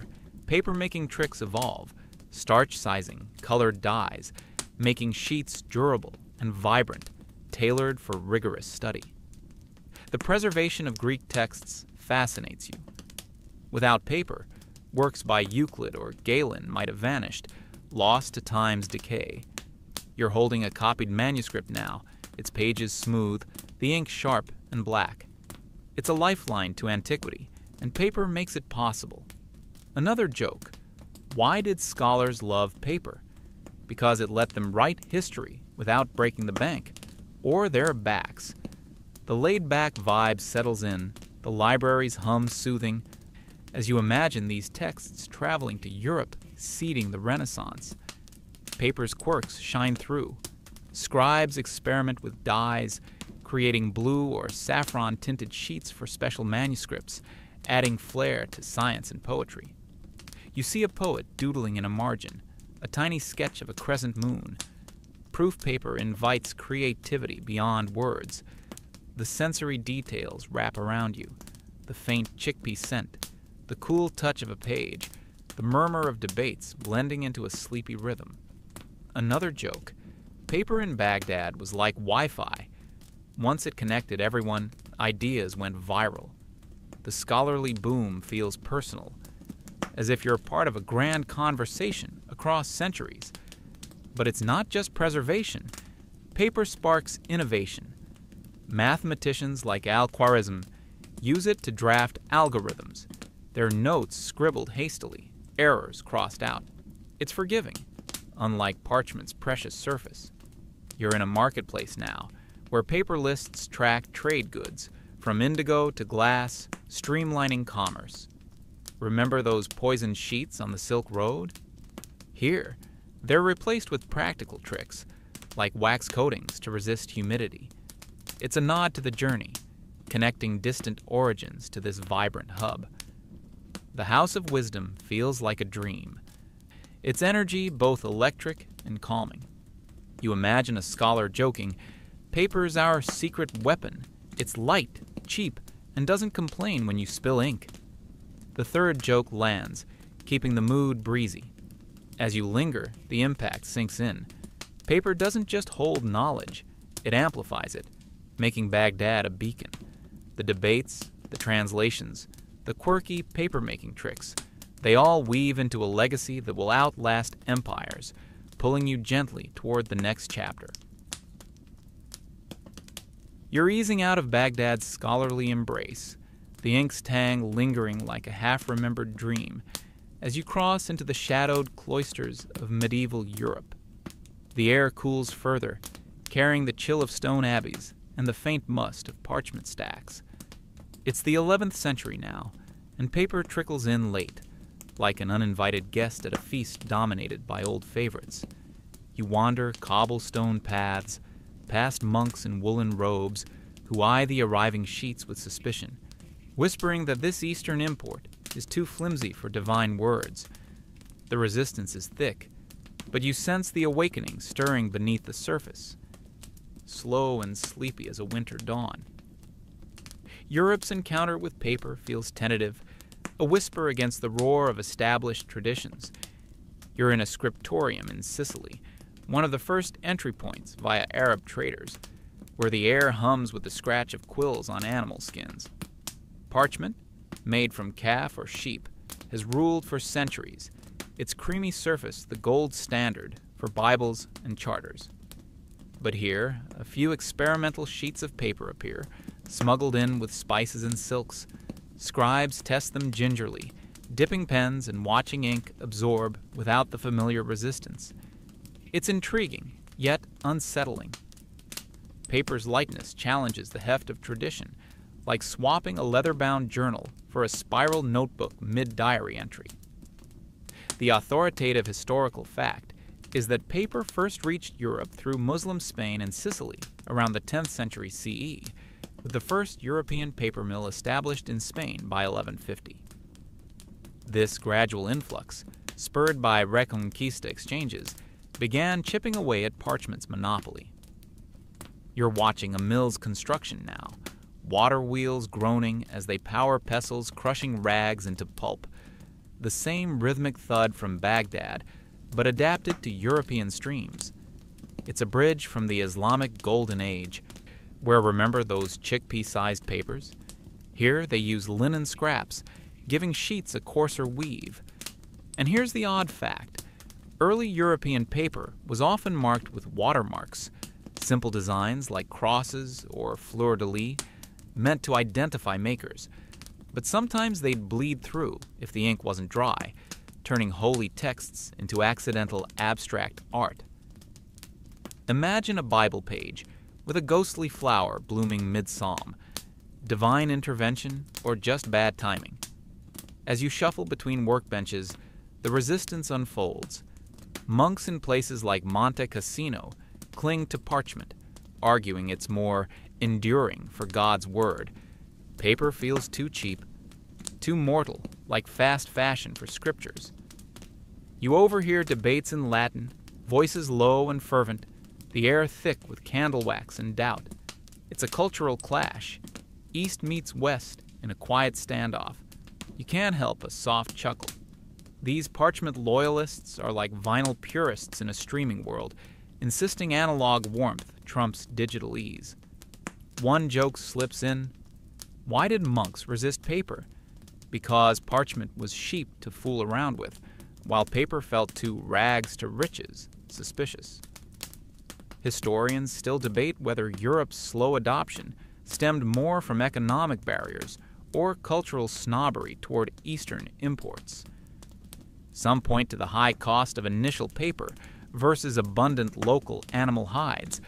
paper-making tricks evolve, starch sizing, colored dyes, making sheets durable and vibrant, tailored for rigorous study. The preservation of Greek texts fascinates you. Without paper, works by Euclid or Galen might have vanished, lost to time's decay. You're holding a copied manuscript now, its pages smooth, the ink sharp and black. It's a lifeline to antiquity, and paper makes it possible. Another joke. Why did scholars love paper? Because it let them write history without breaking the bank, or their backs. The laid-back vibe settles in, the libraries hum soothing, as you imagine these texts traveling to Europe, seeding the Renaissance. Paper's quirks shine through. Scribes experiment with dyes, creating blue or saffron-tinted sheets for special manuscripts, adding flair to science and poetry. You see a poet doodling in a margin, a tiny sketch of a crescent moon. Proof paper invites creativity beyond words. The sensory details wrap around you, the faint chickpea scent, the cool touch of a page, the murmur of debates blending into a sleepy rhythm. Another joke. Paper in Baghdad was like Wi-Fi. Once it connected everyone, ideas went viral. The scholarly boom feels personal, as if you're part of a grand conversation across centuries. But it's not just preservation. Paper sparks innovation. Mathematicians like Al-Khwarizm use it to draft algorithms, their notes scribbled hastily, errors crossed out. It's forgiving, unlike parchment's precious surface. You're in a marketplace now, where paper lists track trade goods, from indigo to glass, streamlining commerce. Remember those poisoned sheets on the Silk Road? Here, they're replaced with practical tricks, like wax coatings to resist humidity. It's a nod to the journey, connecting distant origins to this vibrant hub. The House of Wisdom feels like a dream, its energy both electric and calming. You imagine a scholar joking, "Paper's our secret weapon. It's light, cheap, and doesn't complain when you spill ink." The third joke lands, keeping the mood breezy. As you linger, the impact sinks in. Paper doesn't just hold knowledge, it amplifies it, making Baghdad a beacon. The debates, the translations, the quirky papermaking tricks, they all weave into a legacy that will outlast empires, pulling you gently toward the next chapter. You're easing out of Baghdad's scholarly embrace, the ink's tang lingering like a half-remembered dream, as you cross into the shadowed cloisters of medieval Europe. The air cools further, carrying the chill of stone abbeys and the faint must of parchment stacks. It's the 11th century now, and paper trickles in late, like an uninvited guest at a feast dominated by old favorites. You wander cobblestone paths, past monks in woolen robes who eye the arriving sheets with suspicion, whispering that this Eastern import is too flimsy for divine words. The resistance is thick, but you sense the awakening stirring beneath the surface, slow and sleepy as a winter dawn. Europe's encounter with paper feels tentative, a whisper against the roar of established traditions. You're in a scriptorium in Sicily, one of the first entry points via Arab traders, where the air hums with the scratch of quills on animal skins. Parchment, made from calf or sheep, has ruled for centuries, its creamy surface the gold standard for Bibles and charters. But here, a few experimental sheets of paper appear, smuggled in with spices and silks. Scribes test them gingerly, dipping pens and watching ink absorb without the familiar resistance. It's intriguing, yet unsettling. Paper's lightness challenges the heft of tradition, like swapping a leather-bound journal for a spiral notebook mid-diary entry. The authoritative historical fact is that paper first reached Europe through Muslim Spain and Sicily around the 10th century CE, with the first European paper mill established in Spain by 1150. This gradual influx, spurred by Reconquista exchanges, began chipping away at parchment's monopoly. You're watching a mill's construction now, water wheels groaning as they power pestles crushing rags into pulp. The same rhythmic thud from Baghdad, but adapted to European streams. It's a bridge from the Islamic Golden Age, where remember those chickpea-sized papers? Here they use linen scraps, giving sheets a coarser weave. And here's the odd fact. Early European paper was often marked with watermarks, simple designs like crosses or fleur-de-lis, meant to identify makers. But sometimes they'd bleed through if the ink wasn't dry, turning holy texts into accidental abstract art. Imagine a Bible page with a ghostly flower blooming mid-psalm, divine intervention or just bad timing. As you shuffle between workbenches, the resistance unfolds. Monks in places like Monte Cassino cling to parchment, arguing it's more enduring for God's word. Paper feels too cheap, too mortal, like fast fashion for scriptures. You overhear debates in Latin, voices low and fervent, the air thick with candle wax and doubt. It's a cultural clash. East meets West in a quiet standoff. You can't help but soft chuckle. These parchment loyalists are like vinyl purists in a streaming world, insisting analog warmth trumps digital ease. One joke slips in. Why did monks resist paper? Because parchment was sheep to fool around with, while paper felt too rags to riches suspicious. Historians still debate whether Europe's slow adoption stemmed more from economic barriers or cultural snobbery toward Eastern imports. Some point to the high cost of initial paper versus abundant local animal hides.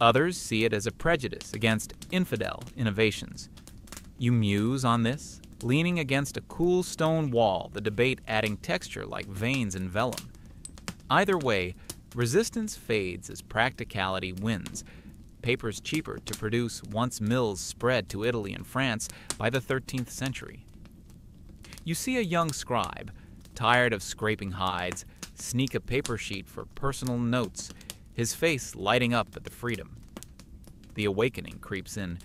Others see it as a prejudice against infidel innovations. You muse on this, leaning against a cool stone wall, the debate adding texture like veins in vellum. Either way, resistance fades as practicality wins. Paper's cheaper to produce once mills spread to Italy and France by the 13th century. You see a young scribe, tired of scraping hides, sneak a paper sheet for personal notes. his face lighting up at the freedom. The awakening creeps in,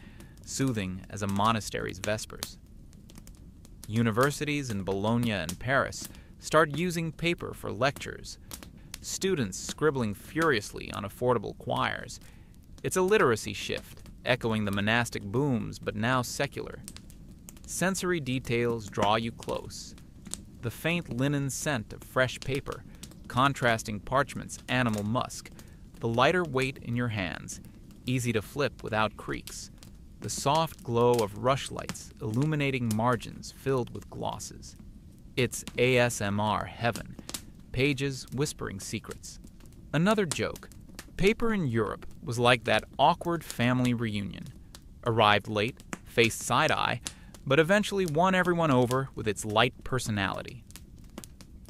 soothing as a monastery's vespers. Universities in Bologna and Paris start using paper for lectures, students scribbling furiously on affordable quires. It's a literacy shift, echoing the monastic booms, but now secular. Sensory details draw you close. The faint linen scent of fresh paper, contrasting parchment's animal musk, the lighter weight in your hands, easy to flip without creaks, the soft glow of rushlights illuminating margins filled with glosses. It's ASMR heaven, pages whispering secrets. Another joke. Paper in Europe was like that awkward family reunion. Arrived late, faced side-eye, but eventually won everyone over with its light personality.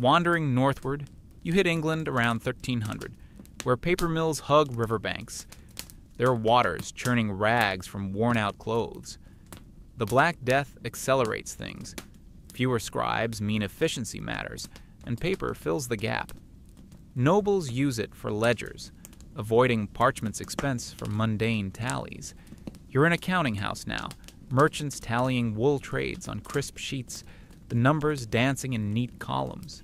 Wandering northward, you hit England around 1300, where paper mills hug riverbanks, their waters churning rags from worn-out clothes. The Black Death accelerates things. Fewer scribes mean efficiency matters, and paper fills the gap. Nobles use it for ledgers, avoiding parchment's expense for mundane tallies. You're in a counting house now, merchants tallying wool trades on crisp sheets, the numbers dancing in neat columns.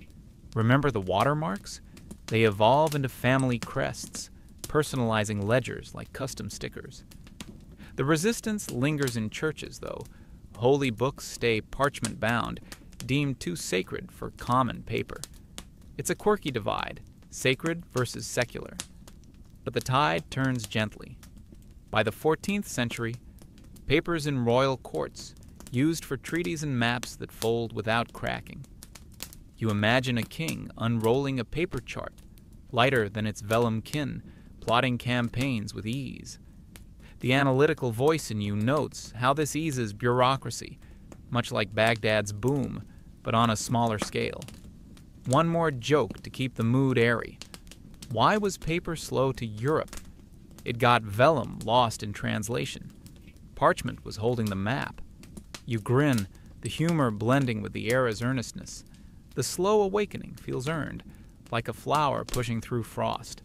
Remember the watermarks? They evolve into family crests, personalizing ledgers like custom stickers. The resistance lingers in churches, though. Holy books stay parchment-bound, deemed too sacred for common paper. It's a quirky divide, sacred versus secular. But the tide turns gently. By the 14th century, papers in royal courts, used for treaties and maps that fold without cracking. You imagine a king unrolling a paper chart, lighter than its vellum kin, plotting campaigns with ease. The analytical voice in you notes how this eases bureaucracy, much like Baghdad's boom, but on a smaller scale. One more joke to keep the mood airy. Why was paper slow to Europe? It got vellum lost in translation. Parchment was holding the map. You grin, the humor blending with the era's earnestness. The slow awakening feels earned, like a flower pushing through frost.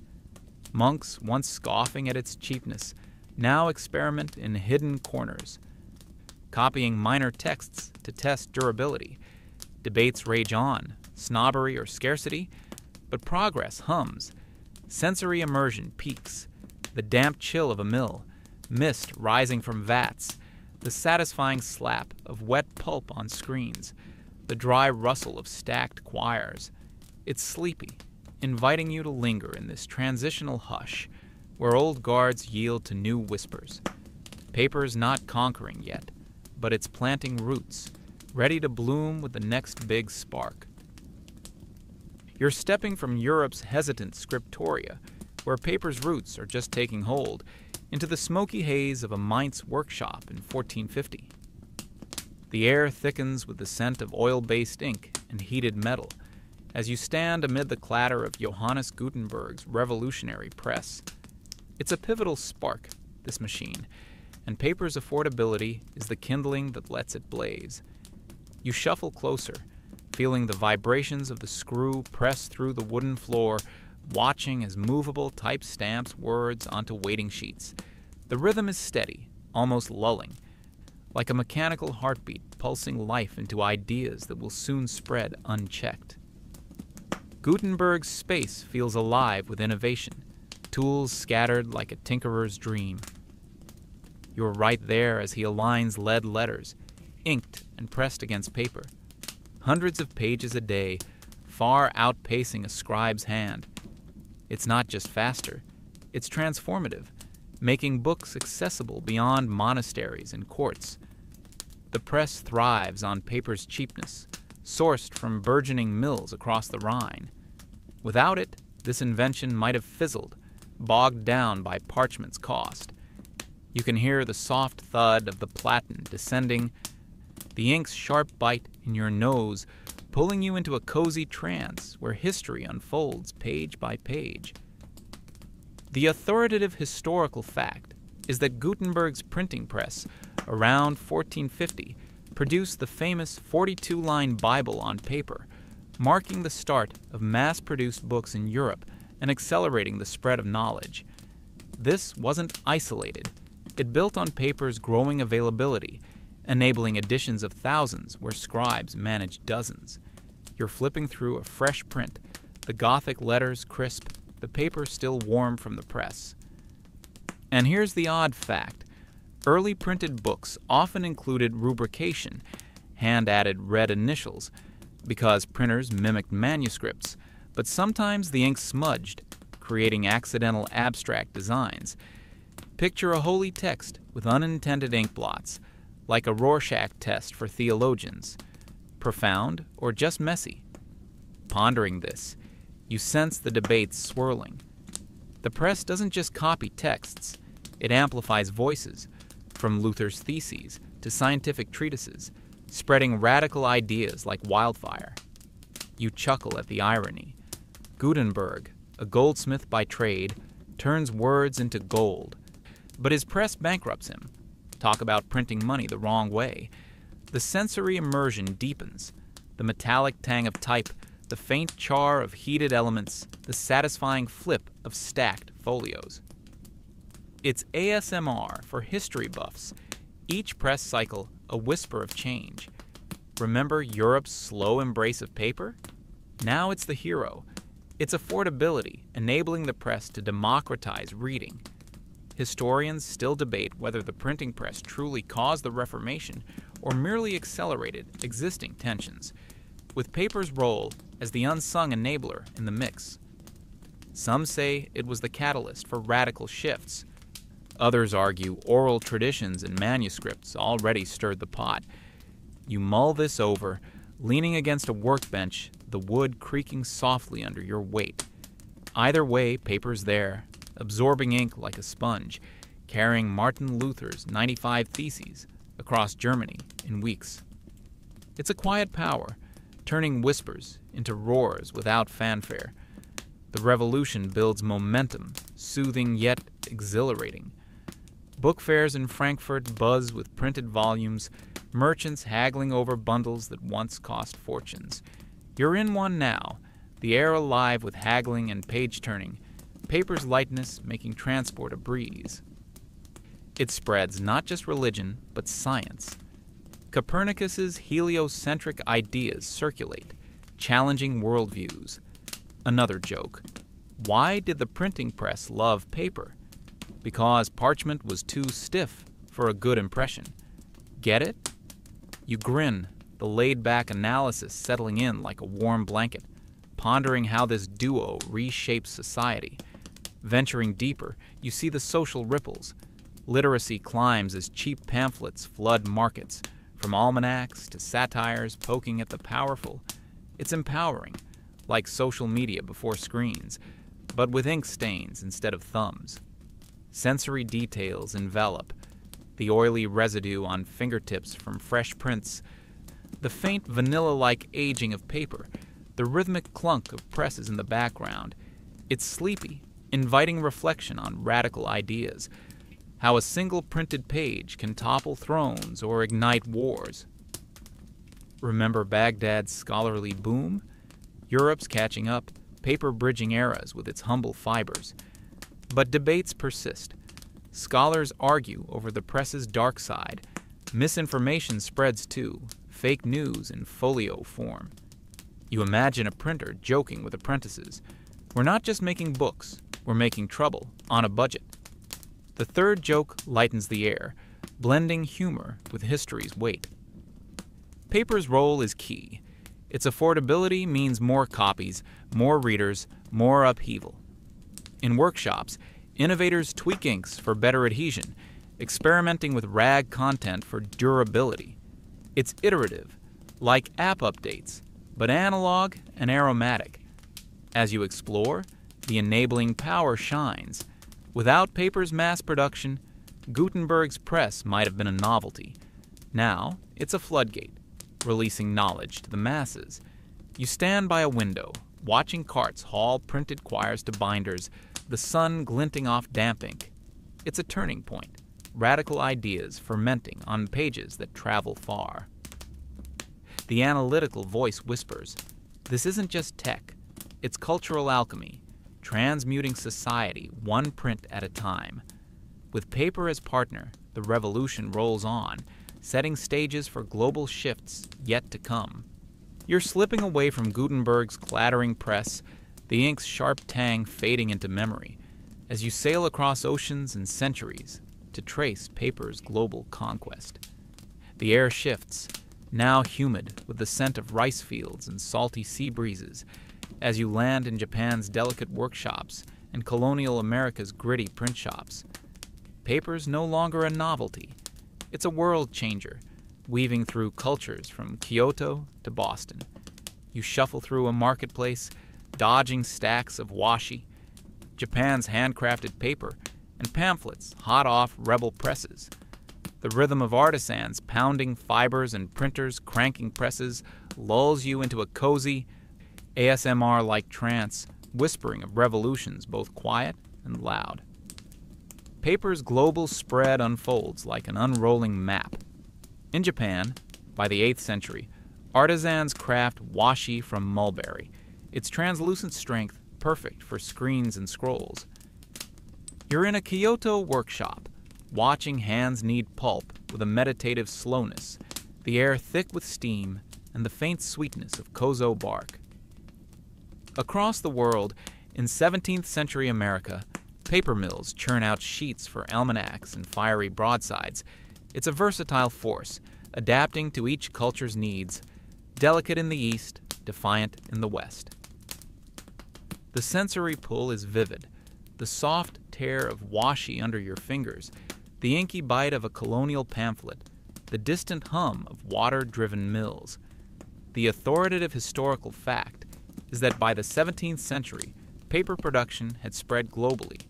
Monks, once scoffing at its cheapness, now experiment in hidden corners, copying minor texts to test durability. Debates rage on, snobbery or scarcity, but progress hums. Sensory immersion peaks, the damp chill of a mill, mist rising from vats, the satisfying slap of wet pulp on screens, the dry rustle of stacked quires. It's sleepy, inviting you to linger in this transitional hush, where old guards yield to new whispers. Paper's not conquering yet, but it's planting roots, ready to bloom with the next big spark. You're stepping from Europe's hesitant scriptoria, where paper's roots are just taking hold, into the smoky haze of a Mainz workshop in 1450. The air thickens with the scent of oil-based ink and heated metal as you stand amid the clatter of Johannes Gutenberg's revolutionary press. It's a pivotal spark, this machine, and paper's affordability is the kindling that lets it blaze. You shuffle closer, feeling the vibrations of the screw press through the wooden floor, watching as movable type stamps words onto waiting sheets. The rhythm is steady, almost lulling, like a mechanical heartbeat pulsing life into ideas that will soon spread unchecked. Gutenberg's space feels alive with innovation, tools scattered like a tinkerer's dream. You're right there as he aligns lead letters, inked and pressed against paper. Hundreds of pages a day, far outpacing a scribe's hand. It's not just faster, it's transformative, making books accessible beyond monasteries and courts. The press thrives on paper's cheapness, sourced from burgeoning mills across the Rhine. Without it, this invention might have fizzled, bogged down by parchment's cost. You can hear the soft thud of the platen descending, the ink's sharp bite in your nose, pulling you into a cozy trance where history unfolds page by page. The authoritative historical fact is that Gutenberg's printing press, around 1450, produced the famous 42-line Bible on paper, marking the start of mass-produced books in Europe and accelerating the spread of knowledge. This wasn't isolated. It built on paper's growing availability, enabling editions of thousands where scribes managed dozens. You're flipping through a fresh print, the Gothic letters crisp, the paper still warm from the press. And here's the odd fact. Early printed books often included rubrication, hand-added red initials, because printers mimicked manuscripts, but sometimes the ink smudged, creating accidental abstract designs. Picture a holy text with unintended ink blots, like a Rorschach test for theologians. Profound or just messy? Pondering this, you sense the debates swirling. The press doesn't just copy texts, it amplifies voices, from Luther's theses to scientific treatises, spreading radical ideas like wildfire. You chuckle at the irony. Gutenberg, a goldsmith by trade, turns words into gold. But his press bankrupts him. Talk about printing money the wrong way. The sensory immersion deepens. The metallic tang of type, the faint char of heated elements, the satisfying flip of stacked folios. It's ASMR for history buffs. Each press cycle, a whisper of change. Remember Europe's slow embrace of paper? Now it's the hero. Its affordability, enabling the press to democratize reading. Historians still debate whether the printing press truly caused the Reformation or merely accelerated existing tensions, with paper's role as the unsung enabler in the mix. Some say it was the catalyst for radical shifts. Others argue oral traditions and manuscripts already stirred the pot. You mull this over, leaning against a workbench, the wood creaking softly under your weight. Either way, paper's there, absorbing ink like a sponge, carrying Martin Luther's 95 Theses across Germany in weeks. It's a quiet power, turning whispers into roars without fanfare. The revolution builds momentum, soothing yet exhilarating. Book fairs in Frankfurt buzz with printed volumes, merchants haggling over bundles that once cost fortunes. You're in one now, the air alive with haggling and page-turning, paper's lightness making transport a breeze. It spreads not just religion, but science. Copernicus's heliocentric ideas circulate, challenging worldviews. Another joke. Why did the printing press love paper? Because parchment was too stiff for a good impression. Get it? You grin, the laid-back analysis settling in like a warm blanket, pondering how this duo reshapes society. Venturing deeper, you see the social ripples. Literacy climbs as cheap pamphlets flood markets, from almanacs to satires poking at the powerful. It's empowering, like social media before screens, but with ink stains instead of thumbs. Sensory details envelop, the oily residue on fingertips from fresh prints, the faint vanilla-like aging of paper, the rhythmic clunk of presses in the background. It's sleepy, inviting reflection on radical ideas, how a single printed page can topple thrones or ignite wars. Remember Baghdad's scholarly boom? Europe's catching up, paper bridging eras with its humble fibers. But debates persist. Scholars argue over the press's dark side. Misinformation spreads too, fake news in folio form. You imagine a printer joking with apprentices. We're not just making books, we're making trouble on a budget. The third joke lightens the air, blending humor with history's weight. Paper's role is key. Its affordability means more copies, more readers, more upheaval. In workshops, innovators tweak inks for better adhesion, experimenting with rag content for durability. It's iterative, like app updates, but analog and aromatic. As you explore, the enabling power shines. Without paper's mass production, Gutenberg's press might have been a novelty. Now, it's a floodgate, releasing knowledge to the masses. You stand by a window, watching carts haul printed quires to binders, the sun glinting off damp ink. It's a turning point, radical ideas fermenting on pages that travel far. The analytical voice whispers, this isn't just tech, it's cultural alchemy, transmuting society one print at a time. With paper as partner, the revolution rolls on, setting stages for global shifts yet to come. You're slipping away from Gutenberg's clattering press, the ink's sharp tang fading into memory, as you sail across oceans and centuries to trace paper's global conquest. The air shifts, now humid with the scent of rice fields and salty sea breezes, as you land in Japan's delicate workshops and colonial America's gritty print shops. Paper's no longer a novelty. It's a world changer, weaving through cultures from Kyoto to Boston. You shuffle through a marketplace, dodging stacks of washi, Japan's handcrafted paper, and pamphlets hot off rebel presses. The rhythm of artisans pounding fibers and printers cranking presses lulls you into a cozy, ASMR-like trance, whispering of revolutions both quiet and loud. Paper's global spread unfolds like an unrolling map. In Japan, by the 8th century, artisans craft washi from mulberry, its translucent strength perfect for screens and scrolls. You're in a Kyoto workshop, watching hands knead pulp with a meditative slowness, the air thick with steam and the faint sweetness of kozo bark. Across the world, in 17th century America, paper mills churn out sheets for almanacs and fiery broadsides. It's a versatile force, adapting to each culture's needs, delicate in the East, defiant in the West. The sensory pull is vivid, the soft tear of washi under your fingers, the inky bite of a colonial pamphlet, the distant hum of water-driven mills. The authoritative historical fact is that by the 17th century, paper production had spread globally,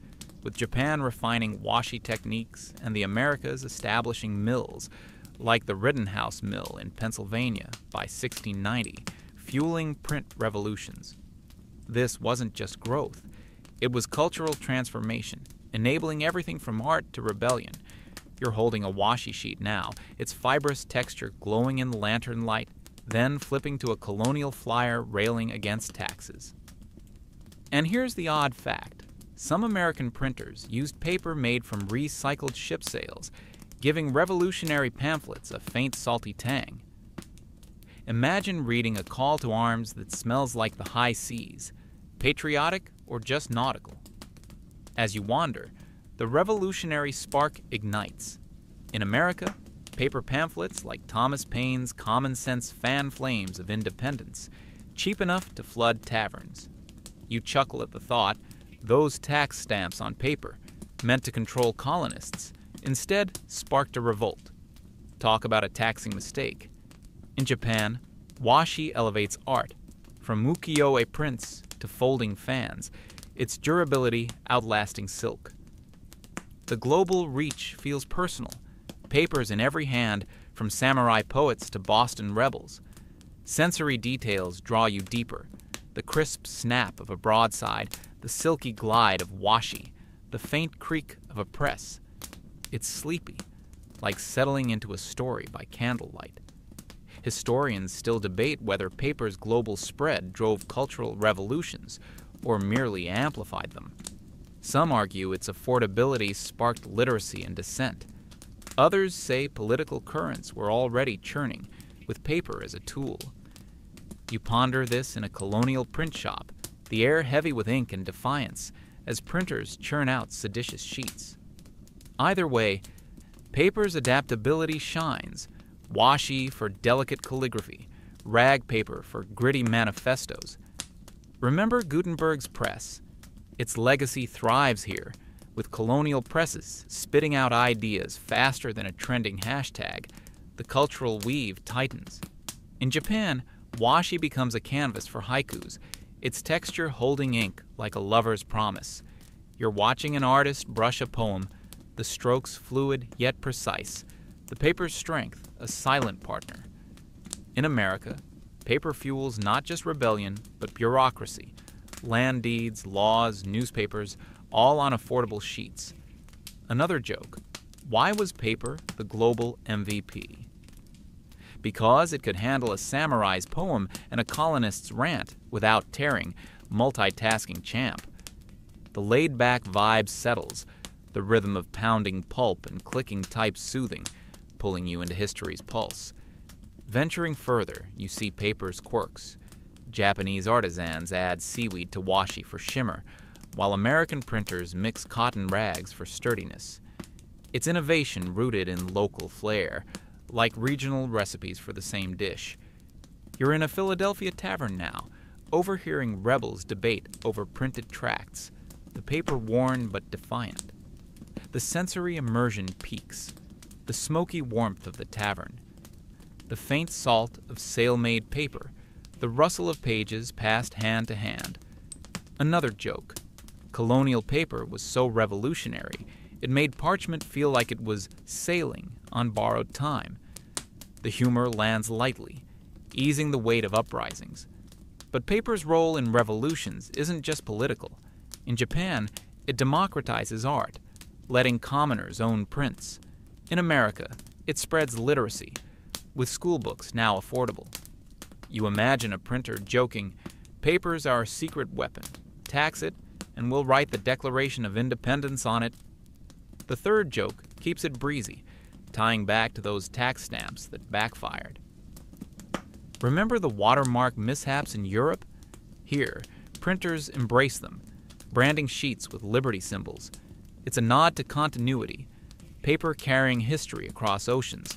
with Japan refining washi techniques and the Americas establishing mills, like the Rittenhouse Mill in Pennsylvania by 1690, fueling print revolutions. This wasn't just growth. It was cultural transformation, enabling everything from art to rebellion. You're holding a washi sheet now, its fibrous texture glowing in the lantern light, then flipping to a colonial flyer railing against taxes. And here's the odd fact. Some American printers used paper made from recycled ship sails, giving revolutionary pamphlets a faint salty tang. Imagine reading a call to arms that smells like the high seas, patriotic or just nautical. As you wander, the revolutionary spark ignites. In America, paper pamphlets like Thomas Paine's common sense fan flames of independence, cheap enough to flood taverns. You chuckle at the thought, those tax stamps on paper, meant to control colonists, instead sparked a revolt. Talk about a taxing mistake. In Japan, washi elevates art, from ukiyo-e prints to folding fans, its durability outlasting silk. The global reach feels personal, papers in every hand, from samurai poets to Boston rebels. Sensory details draw you deeper, the crisp snap of a broadside, the silky glide of washi, the faint creak of a press. It's sleepy, like settling into a story by candlelight. Historians still debate whether paper's global spread drove cultural revolutions or merely amplified them. Some argue its affordability sparked literacy and dissent. Others say political currents were already churning, with paper as a tool. You ponder this in a colonial print shop, the air heavy with ink and defiance, as printers churn out seditious sheets. Either way, paper's adaptability shines. Washi for delicate calligraphy, rag paper for gritty manifestos. Remember Gutenberg's press? Its legacy thrives here, with colonial presses spitting out ideas faster than a trending hashtag. The cultural weave tightens. In Japan, washi becomes a canvas for haikus, its texture holding ink like a lover's promise. You're watching an artist brush a poem, the strokes fluid yet precise, the paper's strength a silent partner. In America, paper fuels not just rebellion, but bureaucracy. Land deeds, laws, newspapers, all on affordable sheets. Another joke, why was paper the global MVP? Because it could handle a samurai's poem and a colonist's rant without tearing, multitasking champ. the laid-back vibe settles, the rhythm of pounding pulp and clicking type soothing, pulling you into history's pulse. Venturing further, you see paper's quirks. Japanese artisans add seaweed to washi for shimmer, while American printers mix cotton rags for sturdiness. It's innovation rooted in local flair, like regional recipes for the same dish. You're in a Philadelphia tavern now, overhearing rebels debate over printed tracts, the paper worn but defiant. The sensory immersion peaks, the smoky warmth of the tavern, the faint salt of sail-made paper, the rustle of pages passed hand to hand. Another joke. Colonial paper was so revolutionary, it made parchment feel like it was sailing on borrowed time. The humor lands lightly, easing the weight of uprisings. But paper's role in revolutions isn't just political. In Japan, it democratizes art, letting commoners own prints. In America, it spreads literacy, with schoolbooks now affordable. You imagine a printer joking, "Paper's our secret weapon. Tax it, and we'll write the Declaration of Independence on it." The third joke keeps it breezy, tying back to those tax stamps that backfired. Remember the watermark mishaps in Europe? Here, printers embrace them, branding sheets with liberty symbols. It's a nod to continuity, paper carrying history across oceans.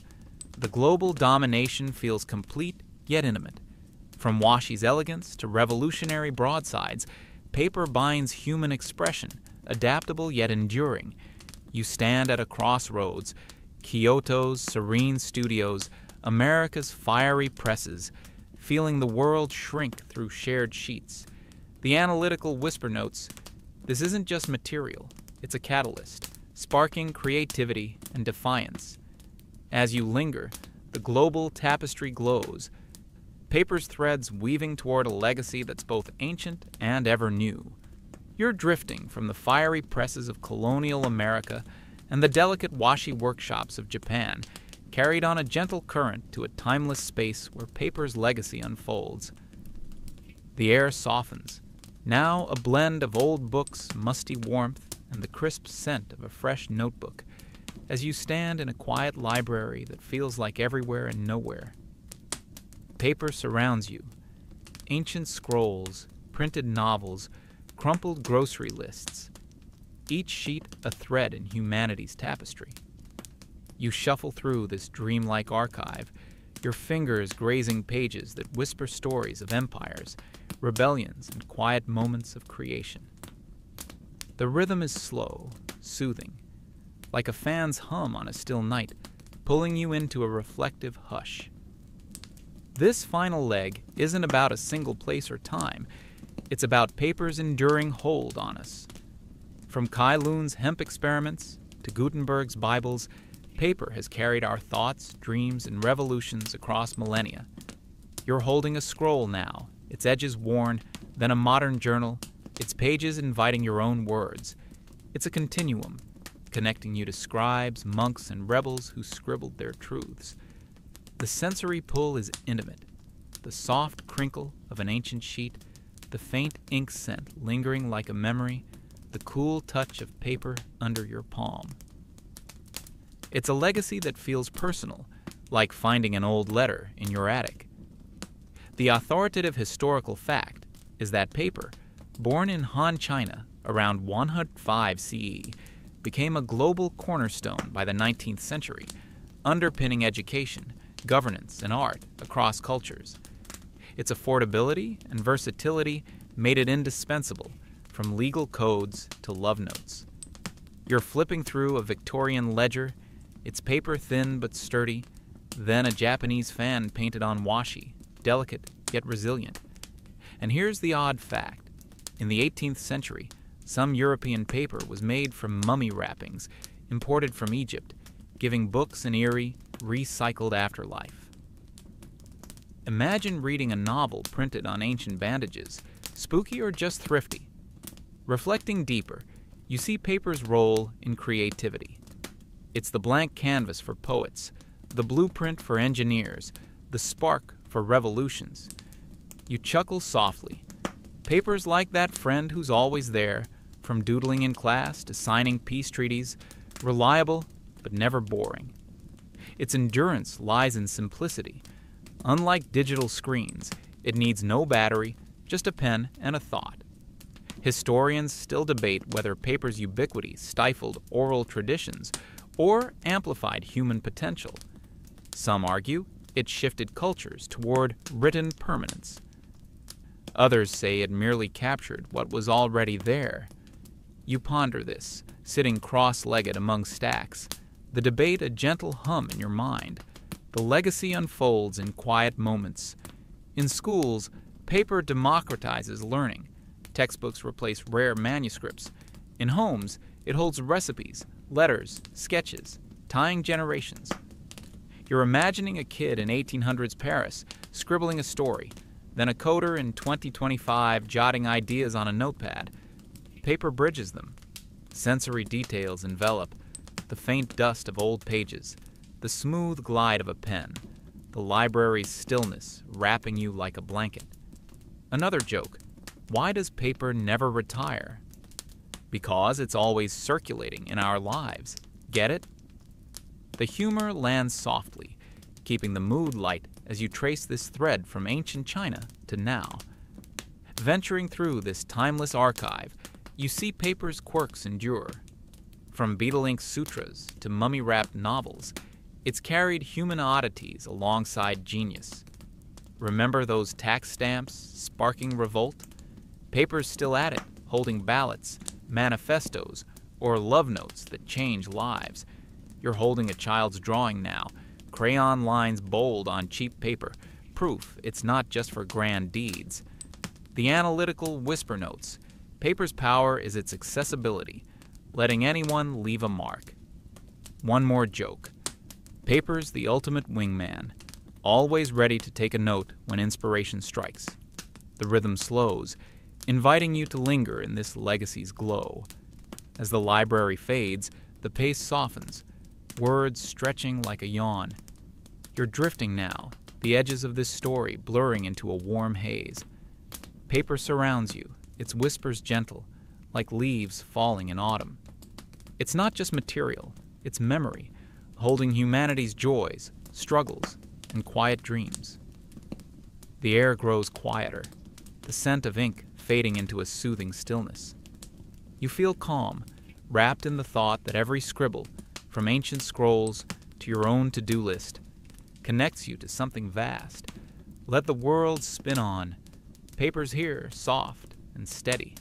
The global domination feels complete yet intimate. From washi's elegance to revolutionary broadsides, paper binds human expression, adaptable yet enduring. You stand at a crossroads, Kyoto's serene studios, America's fiery presses, feeling the world shrink through shared sheets. The analytical whisper notes, "This isn't just material, it's a catalyst, sparking creativity and defiance." As you linger, the global tapestry glows, paper's threads weaving toward a legacy that's both ancient and ever new. You're drifting from the fiery presses of colonial America and the delicate washi workshops of Japan, carried on a gentle current to a timeless space where paper's legacy unfolds. The air softens, now a blend of old books, musty warmth, and the crisp scent of a fresh notebook, as you stand in a quiet library that feels like everywhere and nowhere. Paper surrounds you. Ancient scrolls, printed novels, crumpled grocery lists. Each sheet a thread in humanity's tapestry. You shuffle through this dreamlike archive, your fingers grazing pages that whisper stories of empires, rebellions, and quiet moments of creation. The rhythm is slow, soothing, like a fan's hum on a still night, pulling you into a reflective hush. This final leg isn't about a single place or time. It's about paper's enduring hold on us. From Kai Lun's hemp experiments to Gutenberg's Bibles, paper has carried our thoughts, dreams, and revolutions across millennia. You're holding a scroll now, its edges worn, then a modern journal, its pages inviting your own words. It's a continuum, connecting you to scribes, monks, and rebels who scribbled their truths. The sensory pull is intimate. The soft crinkle of an ancient sheet, the faint ink scent lingering like a memory, the cool touch of paper under your palm. It's a legacy that feels personal, like finding an old letter in your attic. The authoritative historical fact is that paper, born in Han China around 105 CE, became a global cornerstone by the 19th century, underpinning education, governance, and art across cultures. Its affordability and versatility made it indispensable, from legal codes to love notes. You're flipping through a Victorian ledger, its paper thin but sturdy, then a Japanese fan painted on washi, delicate yet resilient. And here's the odd fact. In the 18th century, some European paper was made from mummy wrappings imported from Egypt, giving books an eerie, recycled afterlife. Imagine reading a novel printed on ancient bandages, spooky or just thrifty. Reflecting deeper, you see paper's role in creativity. It's the blank canvas for poets, the blueprint for engineers, the spark for revolutions. You chuckle softly. Paper's like that friend who's always there, From doodling in class to signing peace treaties, reliable but never boring. Its endurance lies in simplicity. Unlike digital screens, it needs no battery, just a pen and a thought. Historians still debate whether paper's ubiquity stifled oral traditions or amplified human potential. Some argue it shifted cultures toward written permanence. Others say it merely captured what was already there. You ponder this, sitting cross-legged among stacks, the debate a gentle hum in your mind. The legacy unfolds in quiet moments. In schools, paper democratizes learning. Textbooks replace rare manuscripts. In homes, it holds recipes, letters, sketches, tying generations. You're imagining a kid in 1800s Paris scribbling a story, then a coder in 2025 jotting ideas on a notepad. Paper bridges them. Sensory details envelop the faint dust of old pages, the smooth glide of a pen, the library's stillness wrapping you like a blanket. Another joke: why does paper never retire? Because it's always circulating in our lives. Get it? The humor lands softly, keeping the mood light as you trace this thread from ancient China to now. Venturing through this timeless archive, you see paper's quirks endure. From beetle-ink sutras to mummy-wrapped novels, it's carried human oddities alongside genius. Remember those tax stamps sparking revolt? Paper's still at it, holding ballots, manifestos, or love notes that change lives. You're holding a child's drawing now, crayon lines bold on cheap paper, proof it's not just for grand deeds. The analytical whisper notes. Paper's power is its accessibility, letting anyone leave a mark. One more joke. Paper's the ultimate wingman, always ready to take a note when inspiration strikes. The rhythm slows, inviting you to linger in this legacy's glow. As the library fades, the pace softens, words stretching like a yawn. You're drifting now, the edges of this story blurring into a warm haze. Paper surrounds you, its whispers gentle, like leaves falling in autumn. It's not just material, it's memory, holding humanity's joys, struggles, and quiet dreams. The air grows quieter, the scent of ink fading into a soothing stillness. You feel calm, wrapped in the thought that every scribble, from ancient scrolls to your own to-do list, connects you to something vast. Let the world spin on. Paper's here, soft and steady,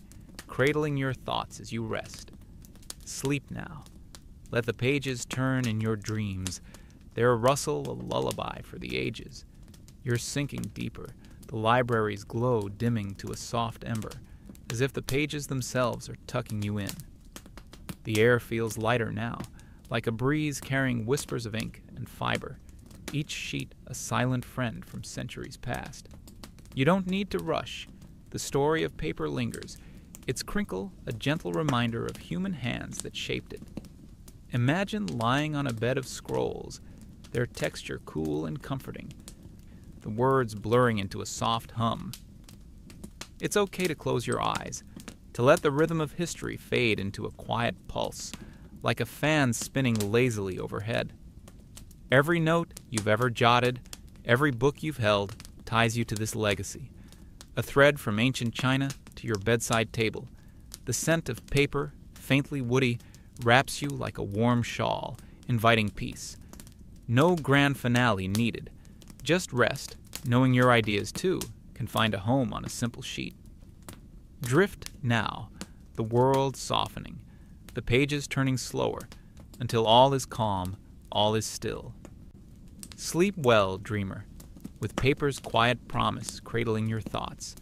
cradling your thoughts as you rest. Sleep now. Let the pages turn in your dreams, their rustle a lullaby for the ages. You're sinking deeper, the library's glow dimming to a soft ember, as if the pages themselves are tucking you in. The air feels lighter now, like a breeze carrying whispers of ink and fiber, each sheet a silent friend from centuries past. You don't need to rush. The story of paper lingers, its crinkle a gentle reminder of human hands that shaped it. Imagine lying on a bed of scrolls, their texture cool and comforting, the words blurring into a soft hum. It's okay to close your eyes, to let the rhythm of history fade into a quiet pulse, like a fan spinning lazily overhead. Every note you've ever jotted, every book you've held, ties you to this legacy. A thread from ancient China to your bedside table. The scent of paper, faintly woody, wraps you like a warm shawl, inviting peace. No grand finale needed. Just rest, knowing your ideas, too, can find a home on a simple sheet. Drift now, the world softening, the pages turning slower, until all is calm, all is still. Sleep well, dreamer, with paper's quiet promise cradling your thoughts.